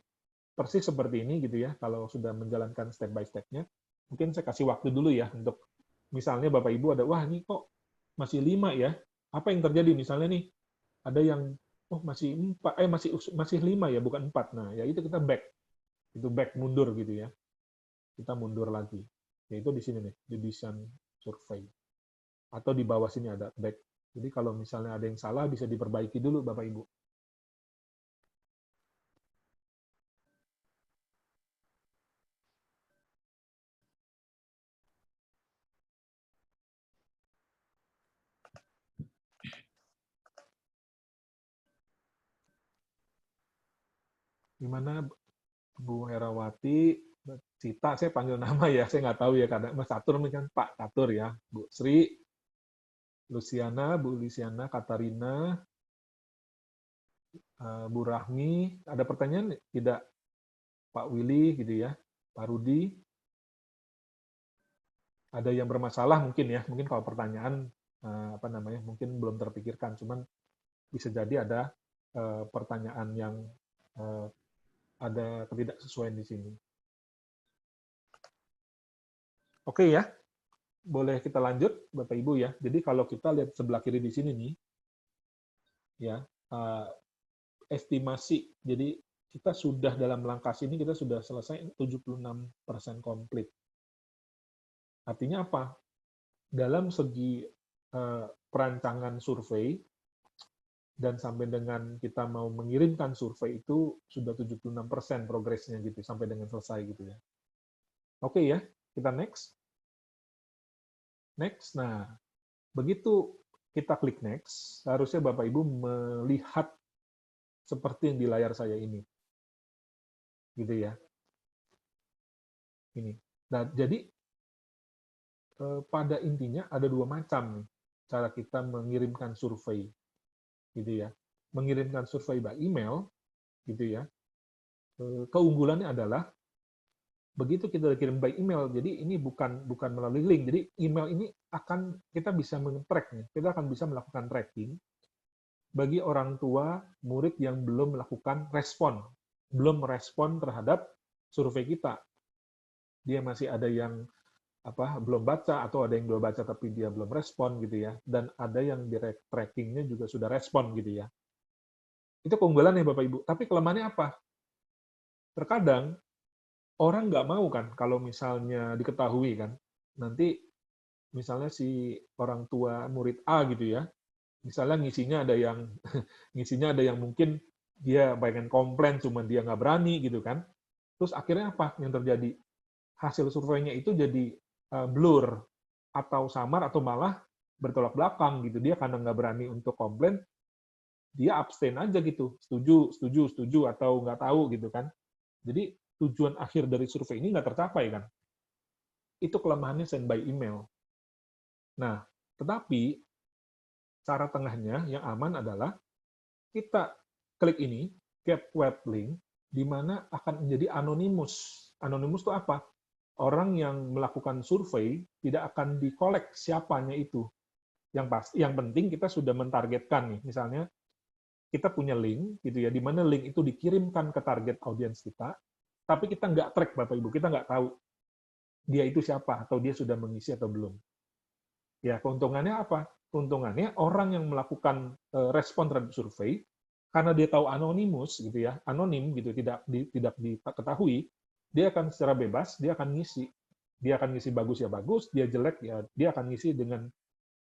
persis seperti ini gitu ya, kalau sudah menjalankan step by step-nya. Mungkin saya kasih waktu dulu ya, untuk misalnya Bapak Ibu ada, wah ini kok masih 5 ya, apa yang terjadi? Misalnya nih, ada yang, masih 5 ya, bukan 4. Nah, ya itu kita back mundur gitu ya. Kita mundur lagi. Yaitu di sini nih, division survey. Atau di bawah sini ada back. Jadi kalau misalnya ada yang salah, bisa diperbaiki dulu Bapak Ibu. Gimana Bu Herawati, Cita, saya panggil nama ya, saya nggak tahu ya, karena Mas Catur kan Pak Catur ya, Bu Sri, Luciana, Bu Luciana, Katarina, Bu Rahmi, ada pertanyaan tidak? Pak Willy gitu ya, Pak Rudi, ada yang bermasalah mungkin ya, mungkin kalau pertanyaan mungkin belum terpikirkan, cuman bisa jadi ada pertanyaan yang ada ketidaksesuaian di sini. Oke ya, boleh kita lanjut Bapak Ibu ya. Jadi kalau kita lihat sebelah kiri di sini nih, ya estimasi. Jadi kita sudah dalam langkah sini kita sudah selesai 76% komplit. Artinya apa? Dalam segi perancangan survei dan sampai dengan kita mau mengirimkan survei itu sudah 76% progresnya gitu sampai dengan selesai gitu ya. Oke ya, kita next. Next. Nah, begitu kita klik next, harusnya Bapak Ibu melihat seperti yang di layar saya ini. Gitu ya. Ini. Nah, jadi pada intinya ada dua macam nih cara kita mengirimkan survei. Gitu ya. Mengirimkan survei by email, gitu ya. Keunggulannya adalah begitu kita kirim by email, jadi ini bukan melalui link. Jadi email ini akan kita bisa men-track nih. Kita akan bisa melakukan tracking bagi orang tua murid yang belum melakukan belum merespon terhadap survei kita. Dia masih ada yang belum baca, atau ada yang belum baca tapi dia belum respon gitu ya. Dan ada yang direct trackingnya juga sudah respon gitu ya. Itu keunggulannya Bapak Ibu. Tapi kelemahannya apa? Terkadang orang nggak mau kan kalau misalnya diketahui kan. Nanti misalnya si orang tua murid A gitu ya, misalnya ngisinya ada yang mungkin dia pengen komplain cuman dia nggak berani gitu kan. Terus akhirnya apa yang terjadi? Hasil surveinya itu jadi blur atau samar atau malah bertolak belakang gitu. Dia karena nggak berani untuk komplain, dia abstain aja gitu, setuju atau nggak tahu gitu kan. Jadi tujuan akhir dari survei ini nggak tercapai kan. Itu kelemahannya send by email. Nah, tetapi cara tengahnya yang aman adalah kita klik ini, get web link, di mana akan menjadi anonimus. Anonimus itu apa? Orang yang melakukan survei tidak akan dikolek siapanya itu. Yang penting kita sudah mentargetkan nih, misalnya kita punya link gitu ya, di mana link itu dikirimkan ke target audiens kita, tapi kita nggak track Bapak Ibu, kita nggak tahu dia itu siapa atau dia sudah mengisi atau belum. Ya, keuntungannya apa? Keuntungannya orang yang melakukan respon terhadap survei, karena dia tahu anonimus gitu ya, anonim gitu, tidak diketahui, dia akan secara bebas, dia akan ngisi. Dia akan ngisi bagus ya bagus, dia jelek ya dia akan ngisi dengan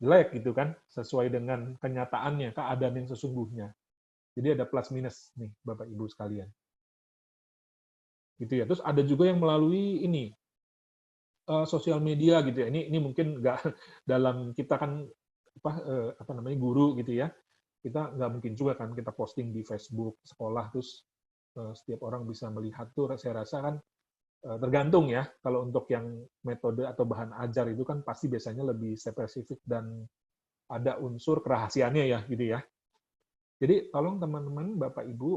jelek gitu kan, sesuai dengan kenyataannya, keadaan yang sesungguhnya. Jadi ada plus minus nih Bapak Ibu sekalian. Gitu ya. Terus ada juga yang melalui ini sosial media gitu ya. Ini mungkin nggak dalam kita kan guru gitu ya. Kita nggak mungkin juga kan kita posting di Facebook sekolah terus setiap orang bisa melihat tuh. Saya rasa kan tergantung ya. Kalau untuk yang metode atau bahan ajar itu kan pasti biasanya lebih spesifik dan ada unsur kerahasiaannya ya gitu ya. Jadi tolong teman-teman, Bapak Ibu,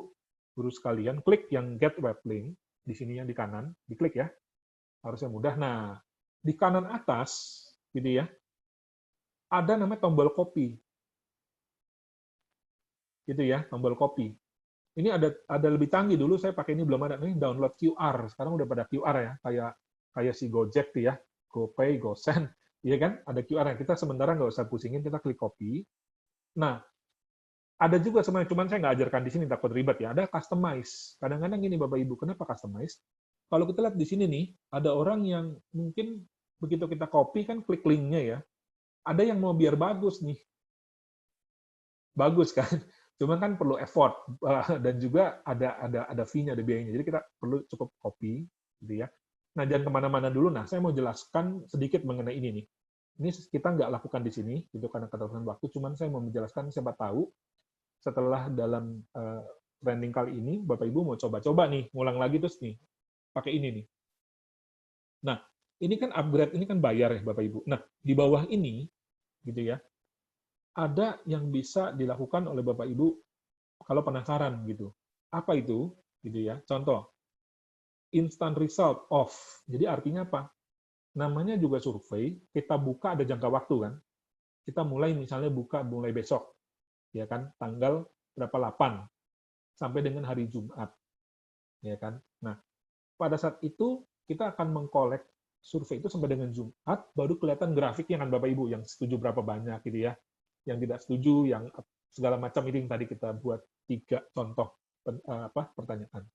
guru sekalian, klik yang get web link di sini yang di kanan, diklik ya. Harusnya mudah. Nah, di kanan atas gitu ya. Ada namanya tombol copy. Gitu ya, tombol copy. Ini ada lebih canggih, dulu saya pakai ini belum ada. Ini download QR. Sekarang udah pada QR ya, kayak si Gojek tuh ya, GoPay, GoSend, iya kan? Ada QR yang kita sementara nggak usah pusingin, kita klik copy. Nah, ada juga sebenarnya, cuman saya nggak ajarkan di sini, takut ribet ya. Ada customize. Kadang-kadang gini Bapak Ibu, kenapa customize? Kalau kita lihat di sini nih, ada orang yang mungkin begitu kita copy kan klik linknya ya. Ada yang mau biar bagus nih. Bagus kan? Cuman kan perlu effort dan juga ada fee-nya, ada biayanya. Jadi kita perlu cukup copy, gitu ya. Nah, jangan kemana-mana dulu. Nah, saya mau jelaskan sedikit mengenai ini nih. Ini kita nggak lakukan di sini, itu karena keterbatasan waktu. Cuman saya mau menjelaskan, siapa tahu setelah dalam training kali ini, Bapak Ibu mau coba-coba nih, ngulang lagi terus nih, pakai ini nih. Nah, ini kan upgrade, ini kan bayar ya Bapak Ibu. Nah, di bawah ini, gitu ya, ada yang bisa dilakukan oleh Bapak Ibu kalau penasaran gitu. Apa itu? Gitu ya. Contoh, instant result off. Jadi artinya apa? Namanya juga survei, kita buka ada jangka waktu kan. Kita mulai misalnya buka mulai besok. Ya kan, tanggal berapa 8 sampai dengan hari Jumat. Ya kan? Nah, pada saat itu kita akan mengkolek survei itu sampai dengan Jumat, baru kelihatan grafiknya kan Bapak Ibu, yang setuju berapa banyak gitu ya. Yang tidak setuju, yang segala macam itu yang tadi kita buat 3 contoh pertanyaan.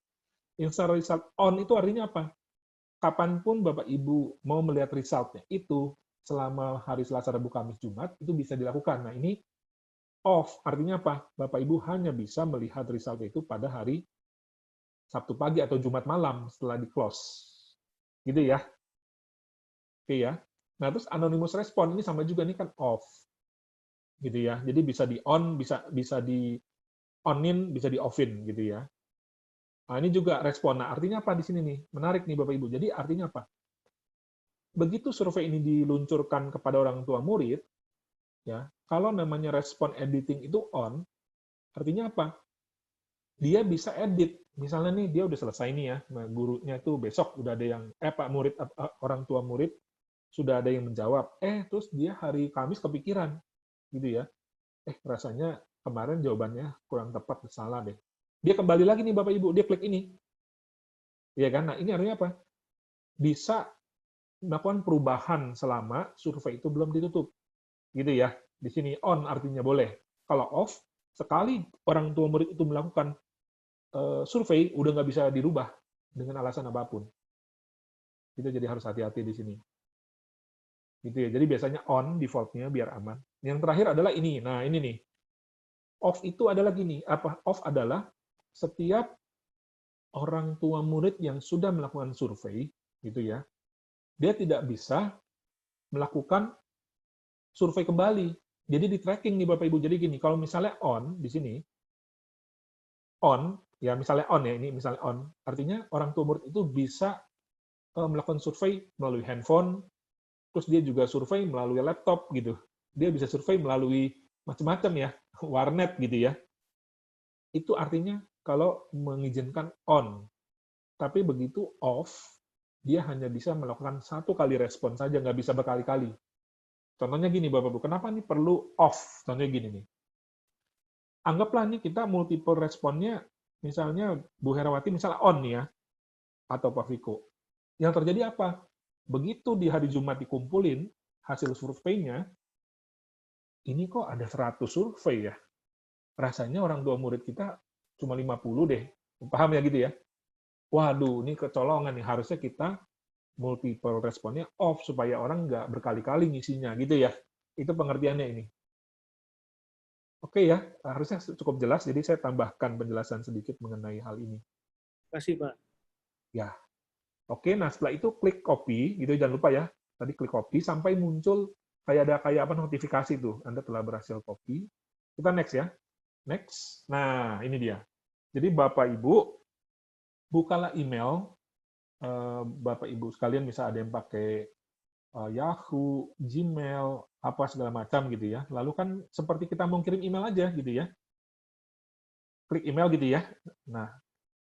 Instant result on itu artinya apa? Kapanpun Bapak Ibu mau melihat resultnya itu selama hari Selasa, Rabu, Kamis, Jumat itu bisa dilakukan. Nah ini off artinya apa? Bapak Ibu hanya bisa melihat result itu pada hari Sabtu pagi atau Jumat malam setelah di close. Gitu ya. Oke ya. Nah terus anonymous respon ini sama juga, ini kan off. Gitu ya. Jadi bisa di on, bisa di on-in, bisa di-off-in gitu ya. Nah, ini juga respon. Nah, artinya apa di sini nih? Menarik nih Bapak Ibu. Jadi artinya apa? Begitu survei ini diluncurkan kepada orang tua murid, ya, kalau namanya respon editing itu on, artinya apa? Dia bisa edit. Misalnya nih dia udah selesai nih ya, nah, gurunya itu besok udah ada yang Pak murid orang tua murid sudah ada yang menjawab. Terus dia hari Kamis kepikiran gitu ya. Rasanya kemarin jawabannya kurang tepat, salah deh. Dia kembali lagi nih Bapak Ibu, dia klik ini. Ya kan? Nah, ini artinya apa? Bisa melakukan perubahan selama survei itu belum ditutup. Gitu ya. Di sini on artinya boleh. Kalau off, sekali orang tua murid itu melakukan survei, udah nggak bisa dirubah dengan alasan apapun. Itu jadi harus hati-hati di sini. Gitu ya. Jadi biasanya on default-nya biar aman. Yang terakhir adalah ini. Nah, ini nih. Off itu adalah gini. Off adalah setiap orang tua murid yang sudah melakukan survei, gitu ya, dia tidak bisa melakukan survei kembali. Jadi di tracking nih Bapak Ibu. Jadi gini, kalau misalnya on di sini, on, ya misalnya on ya, ini misalnya on, artinya orang tua murid itu bisa melakukan survei melalui handphone, terus dia juga survei melalui laptop gitu. Dia bisa survei melalui macam-macam ya, warnet gitu ya. Itu artinya kalau mengizinkan on. Tapi begitu off, dia hanya bisa melakukan satu kali respon saja, nggak bisa berkali-kali. Contohnya gini Bapak-Ibu, kenapa nih perlu off? Contohnya gini nih. Anggaplah nih kita multiple responnya, misalnya Bu Herawati misalnya on ya, atau Pak Viko. Yang terjadi apa? Begitu di hari Jumat dikumpulin hasil surveinya, ini kok ada 100 survei ya. Rasanya orang tua murid kita cuma 50 deh. Paham ya gitu ya? Waduh, ini kecolongan nih. Harusnya kita multiple responnya off supaya orang nggak berkali-kali ngisinya gitu ya. Itu pengertiannya ini. Oke ya, harusnya cukup jelas. Jadi saya tambahkan penjelasan sedikit mengenai hal ini. Terima kasih, Pak. Ya. Oke, nah setelah itu klik copy, gitu jangan lupa ya. Tadi klik copy sampai muncul kayak apa notifikasi tuh. Anda telah berhasil copy. Kita next ya. Next. Nah, ini dia. Jadi Bapak Ibu bukalah email. Bapak Ibu sekalian bisa ada yang pakai Yahoo, Gmail, apa segala macam gitu ya. Lalu kan seperti kita mau kirim email aja gitu ya. Klik email gitu ya. Nah,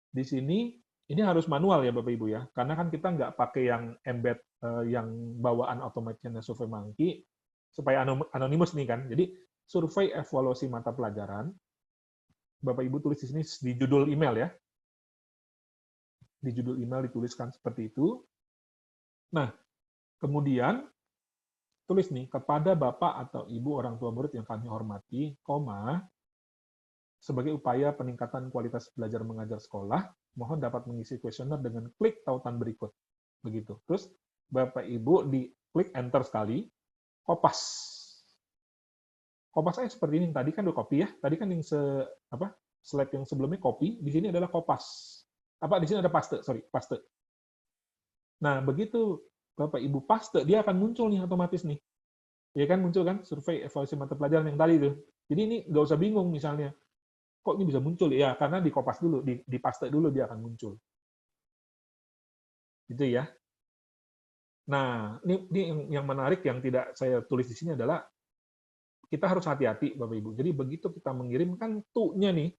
di sini ini harus manual ya Bapak Ibu ya. Karena kan kita nggak pakai yang embed yang bawaan otomatisnya SurveyMonkey supaya anonimus nih kan. Jadi survei evaluasi mata pelajaran Bapak Ibu tulis di sini di judul email ya. Di judul email dituliskan seperti itu. Nah, kemudian tulis nih, kepada Bapak atau Ibu orang tua murid yang kami hormati, sebagai upaya peningkatan kualitas belajar mengajar sekolah, mohon dapat mengisi kuesioner dengan klik tautan berikut. Begitu. Terus Bapak Ibu di klik enter sekali, kopas. Kopas aja seperti ini. Tadi kan udah copy ya. Tadi kan yang slide yang sebelumnya copy, di sini adalah kopas. Di sini ada paste, paste. Nah, begitu Bapak Ibu paste, dia akan muncul nih otomatis nih. Ya kan, muncul kan, survei evaluasi mata pelajaran yang tadi tuh. Jadi ini nggak usah bingung misalnya, kok ini bisa muncul? Ya, karena dikopas dulu, di paste dulu dia akan muncul. Gitu ya. Nah, ini yang menarik yang tidak saya tulis di sini adalah, kita harus hati-hati Bapak Ibu. Jadi begitu kita mengirimkan to-nya nih,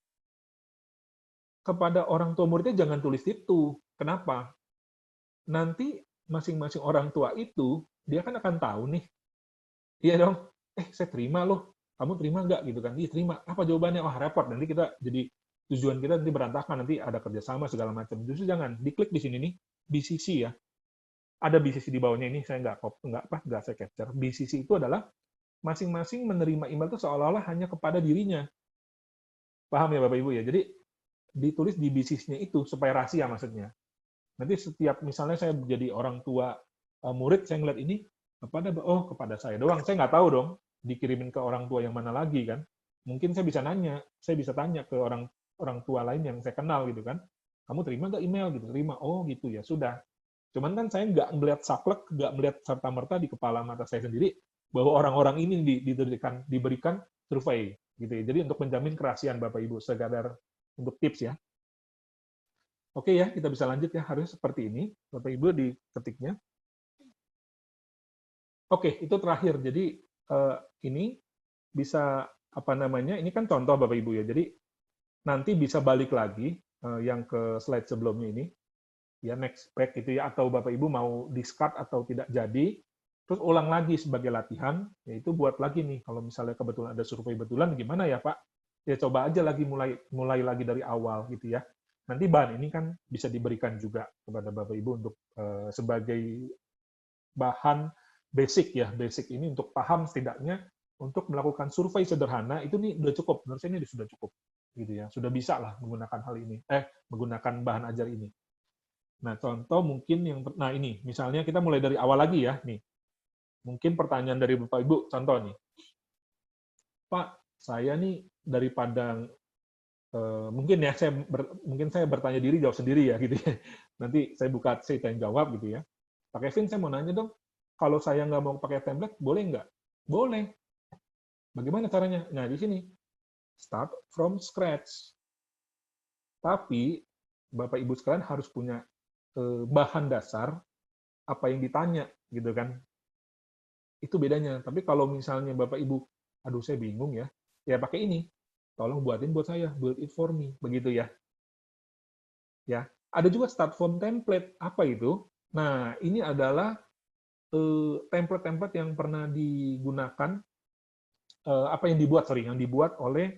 kepada orang tua muridnya jangan tulis itu. Kenapa? Nanti masing-masing orang tua itu, dia kan akan tahu nih. Iya dong, saya terima loh. Kamu terima nggak? Gitu kan. Iya terima. Apa jawabannya? Wah repot. Nanti kita jadi tujuan kita nanti berantakan. Nanti ada kerjasama segala macam. Justru jangan. Diklik di sini nih, BCC ya. Ada BCC di bawahnya ini. Saya nggak saya capture. BCC itu adalah masing-masing menerima email itu seolah-olah hanya kepada dirinya. Paham ya Bapak Ibu ya? Jadi ditulis di BCC-nya itu supaya rahasia maksudnya. Nanti setiap misalnya saya jadi orang tua murid, saya ngeliat ini kepada saya doang. Saya nggak tahu dong dikirimin ke orang tua yang mana lagi kan. Mungkin saya bisa tanya ke orang tua lain yang saya kenal gitu kan. Kamu terima nggak email gitu? Terima. Oh gitu ya sudah. Cuman kan saya nggak melihat saklek, nggak melihat serta merta di kepala mata saya sendiri bahwa orang-orang ini diberikan survei. gitu ya. Jadi untuk menjamin kerahasiaan Bapak Ibu, sekadar untuk tips ya. Oke ya, kita bisa lanjut ya. Harusnya seperti ini, Bapak Ibu diketiknya. Oke, itu terakhir. Jadi ini bisa apa namanya? Ini kan contoh Bapak Ibu ya. Jadi nanti bisa balik lagi yang ke slide sebelumnya ini, ya next back itu ya, atau Bapak Ibu mau discard atau tidak jadi, terus ulang lagi sebagai latihan, yaitu buat lagi nih, kalau misalnya kebetulan ada survei betulan, gimana ya Pak? Ya coba aja lagi mulai lagi dari awal gitu ya. Nanti bahan ini kan bisa diberikan juga kepada Bapak Ibu untuk sebagai bahan basic ya, basic ini untuk paham setidaknya untuk melakukan survei sederhana itu nih udah cukup, menurut saya ini sudah cukup gitu ya, sudah bisa lah menggunakan hal ini, menggunakan bahan ajar ini. Nah, contoh mungkin yang, nah ini, misalnya kita mulai dari awal lagi ya, nih. Mungkin pertanyaan dari Bapak Ibu, contoh nih. Pak, saya nih daripada, mungkin ya, mungkin saya bertanya diri, jawab sendiri ya, gitu ya. Nanti saya buka, saya tanya jawab gitu ya. Pak Kevin, saya mau nanya dong, kalau saya nggak mau pakai template, boleh nggak? Boleh. Bagaimana caranya? Nah, di sini, start from scratch. Tapi, Bapak Ibu sekalian harus punya bahan dasar apa yang ditanya gitu kan, itu bedanya. Tapi kalau misalnya Bapak Ibu, aduh saya bingung ya, ya pakai ini, tolong buatin buat saya, build it for me, begitu ya. Ya, ada juga start from template, apa itu? Nah, ini adalah template-template yang pernah digunakan, yang dibuat oleh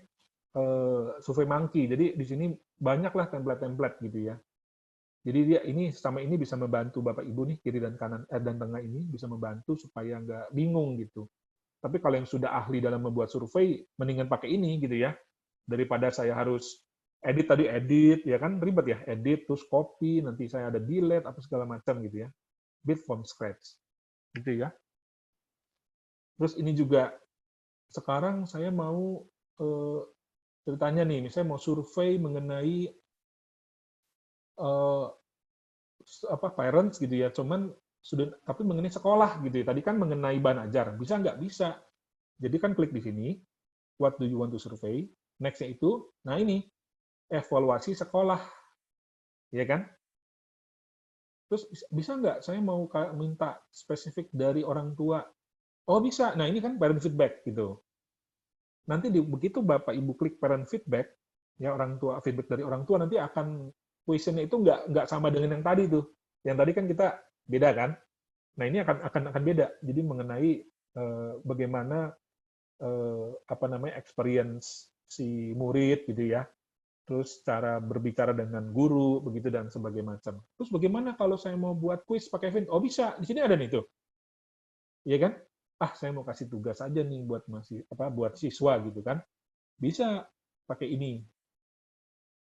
SurveyMonkey. Jadi di sini banyaklah template-template gitu ya. Jadi dia ini sama ini bisa membantu Bapak Ibu nih, kiri dan kanan dan tengah ini bisa membantu supaya nggak bingung gitu. Tapi kalau yang sudah ahli dalam membuat survei, mendingan pakai ini gitu ya, daripada saya harus edit ya kan ribet ya, edit terus copy, nanti saya ada delete apa segala macam gitu ya. Build from scratch gitu ya. Terus ini juga sekarang saya mau ceritanya nih, saya mau survei mengenai parents gitu ya, cuman sudah tapi mengenai sekolah gitu ya. Tadi kan mengenai bahan ajar, bisa nggak? Bisa. Jadi kan klik di sini, what do you want to survey? Next-nya itu, nah ini, evaluasi sekolah. Ya kan? Terus bisa nggak saya mau minta spesifik dari orang tua? Oh bisa, nah ini kan parent feedback gitu. Nanti begitu Bapak Ibu klik parent feedback, ya orang tua, feedback dari orang tua, nanti akan question-nya itu nggak sama dengan yang tadi tuh. Yang tadi kan kita beda kan? Nah ini akan beda. Jadi mengenai bagaimana experience si murid gitu ya. Terus cara berbicara dengan guru begitu dan sebagainya macam. Terus bagaimana kalau saya mau buat kuis Pak Kevin? Oh bisa, di sini ada nih tuh. Iya kan? Saya mau kasih tugas aja nih buat buat siswa gitu kan. Bisa pakai ini.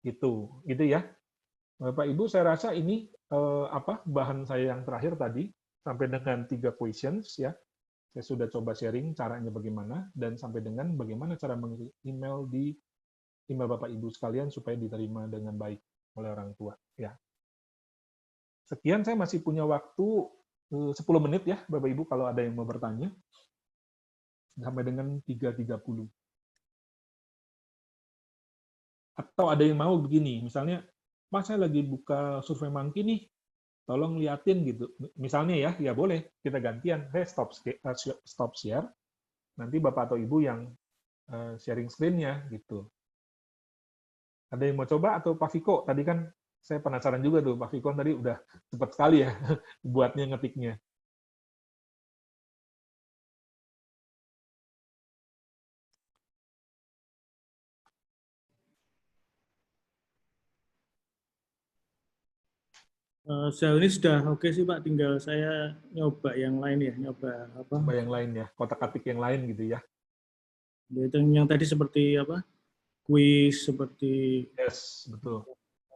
Gitu ya. Bapak Ibu, saya rasa ini bahan saya yang terakhir tadi sampai dengan 3 questions ya. Saya sudah coba sharing caranya bagaimana dan sampai dengan bagaimana cara mengirim email di email Bapak Ibu sekalian supaya diterima dengan baik oleh orang tua ya. Sekian, saya masih punya waktu 10 menit ya Bapak Ibu kalau ada yang mau bertanya. Sampai dengan 3.30. Atau ada yang mau begini, misalnya, Mas saya lagi buka SurveyMonkey nih, tolong liatin gitu. Misalnya ya boleh, kita gantian, saya stop share, nanti Bapak atau Ibu yang sharing screen-nya gitu. Ada yang mau coba atau Pak Viko? Tadi kan saya penasaran juga tuh, Pak Viko tadi udah cepat sekali ya buatnya ngetiknya. Sejauh ini sudah oke sih Pak, tinggal saya nyoba yang lain ya, nyoba apa? Coba yang lain ya, kotak-atik yang lain gitu ya. Itu yang tadi seperti apa? Kuis, seperti Yes, betul.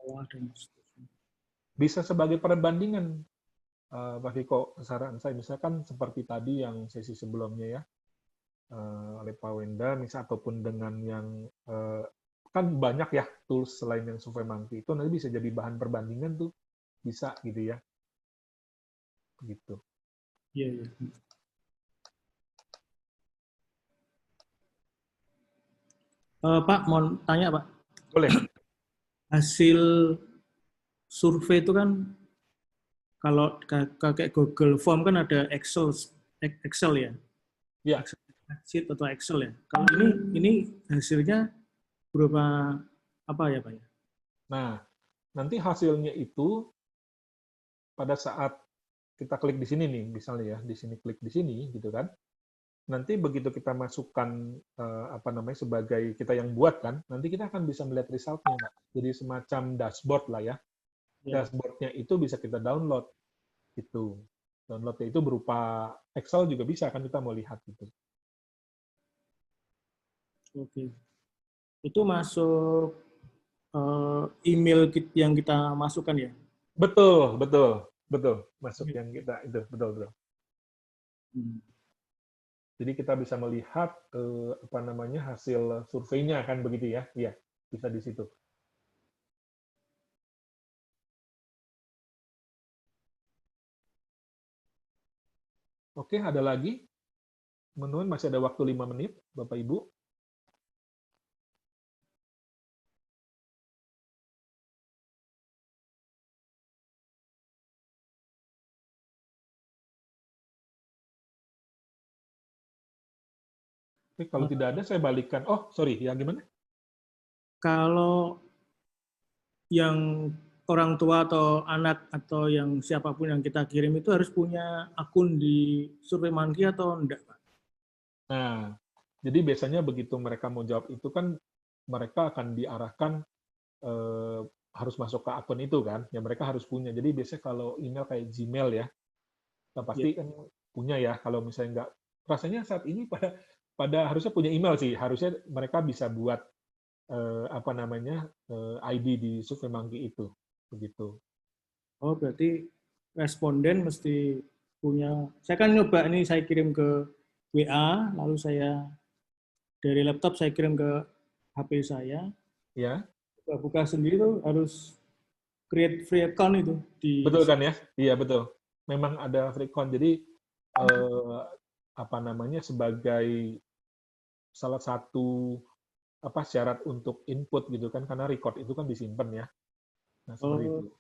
dan seterusnya. Bisa sebagai perbandingan, Pak Viko, saran saya misalkan seperti tadi yang sesi sebelumnya ya, oleh Pak Wenda, ataupun dengan yang kan banyak ya tools selain yang SurveyMonkey itu nanti bisa jadi bahan perbandingan tuh, bisa gitu ya, begitu. Iya. Pak, mau tanya Pak, Boleh. hasil survei itu kan kalau kayak Google Form kan ada Excel ya, Ya. Excel sheet atau Excel ya. Kalau ini hasilnya berupa apa ya Pak ya? Nah, nanti hasilnya itu pada saat kita klik di sini nih, misalnya ya, di sini klik di sini, gitu kan. Nanti begitu kita masukkan apa namanya sebagai kita yang buat kan, nanti kita akan bisa melihat resultnya, Pak. Jadi semacam dashboard lah ya. Ya. Dashboardnya itu bisa kita download, gitu. Downloadnya itu berupa Excel juga bisa kan kita mau lihat gitu. Oke. Itu masuk email yang kita masukkan ya? Betul, betul, betul. Masuk yang kita itu, betul, betul. Jadi kita bisa melihat apa namanya hasil surveinya kan begitu ya? Iya, bisa di situ. Oke, ada lagi? Teman-teman masih ada waktu 5 menit, Bapak Ibu. Oke, kalau tidak ada saya balikkan. Oh, sorry, ya gimana? Kalau yang orang tua atau anak atau yang siapapun yang kita kirim itu harus punya akun di SurveiMonkey atau enggak, Pak? Nah, jadi biasanya begitu mereka mau jawab itu kan mereka akan diarahkan harus masuk ke akun itu kan, ya mereka harus punya. Jadi biasanya kalau email kayak Gmail ya, kita pasti kan punya ya. Kalau misalnya nggak, rasanya saat ini pada harusnya punya email sih. Harusnya mereka bisa buat apa namanya ID di SurveiMonkey itu, begitu. Oh, berarti responden mesti punya. Saya kan nyoba ini, saya kirim ke WA, lalu saya dari laptop saya kirim ke HP saya. Ya. Buka sendiri tuh harus create free account itu di. Betul kan ya? Iya betul. Memang ada free account. Jadi apa namanya sebagai salah satu apa syarat untuk input gitu kan karena record itu kan disimpan ya. Nah, seperti itu.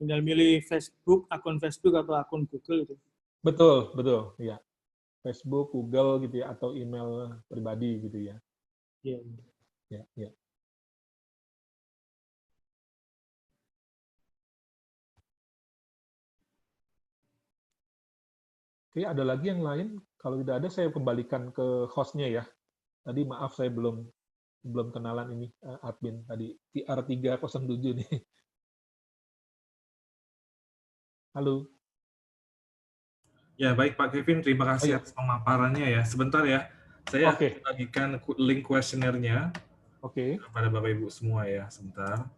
Tinggal milih Facebook, akun Facebook atau akun Google itu. Betul, betul, ya. Facebook, Google gitu ya atau email pribadi gitu ya. Iya. Ya, ya. Oke, ada lagi yang lain? Kalau tidak ada, saya kembalikan ke host-nya ya. Tadi maaf saya belum kenalan ini admin tadi TR307 nih. Halo. Ya, baik Pak Kevin, terima kasih atas pemaparannya ya. Sebentar ya, saya bagikan link kuesionernya kepada Bapak Ibu semua ya, sebentar.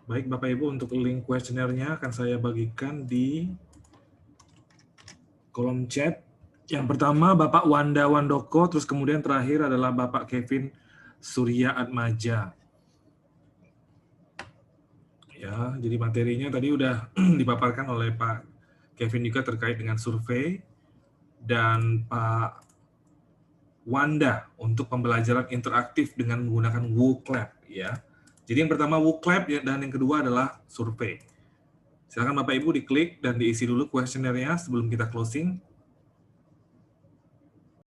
Baik Bapak Ibu, untuk link kuesionernya akan saya bagikan di kolom chat. Yang pertama Bapak Wanda Wandoko, terus kemudian terakhir adalah Bapak Kevin Surya Atmaja. Ya, jadi materinya tadi udah dipaparkan oleh Pak Kevin juga terkait dengan survei dan Pak Wanda untuk pembelajaran interaktif dengan menggunakan WooClap ya. Jadi yang pertama WooClap dan yang kedua adalah survei. Silakan Bapak Ibu diklik dan diisi dulu kuesionernya sebelum kita closing.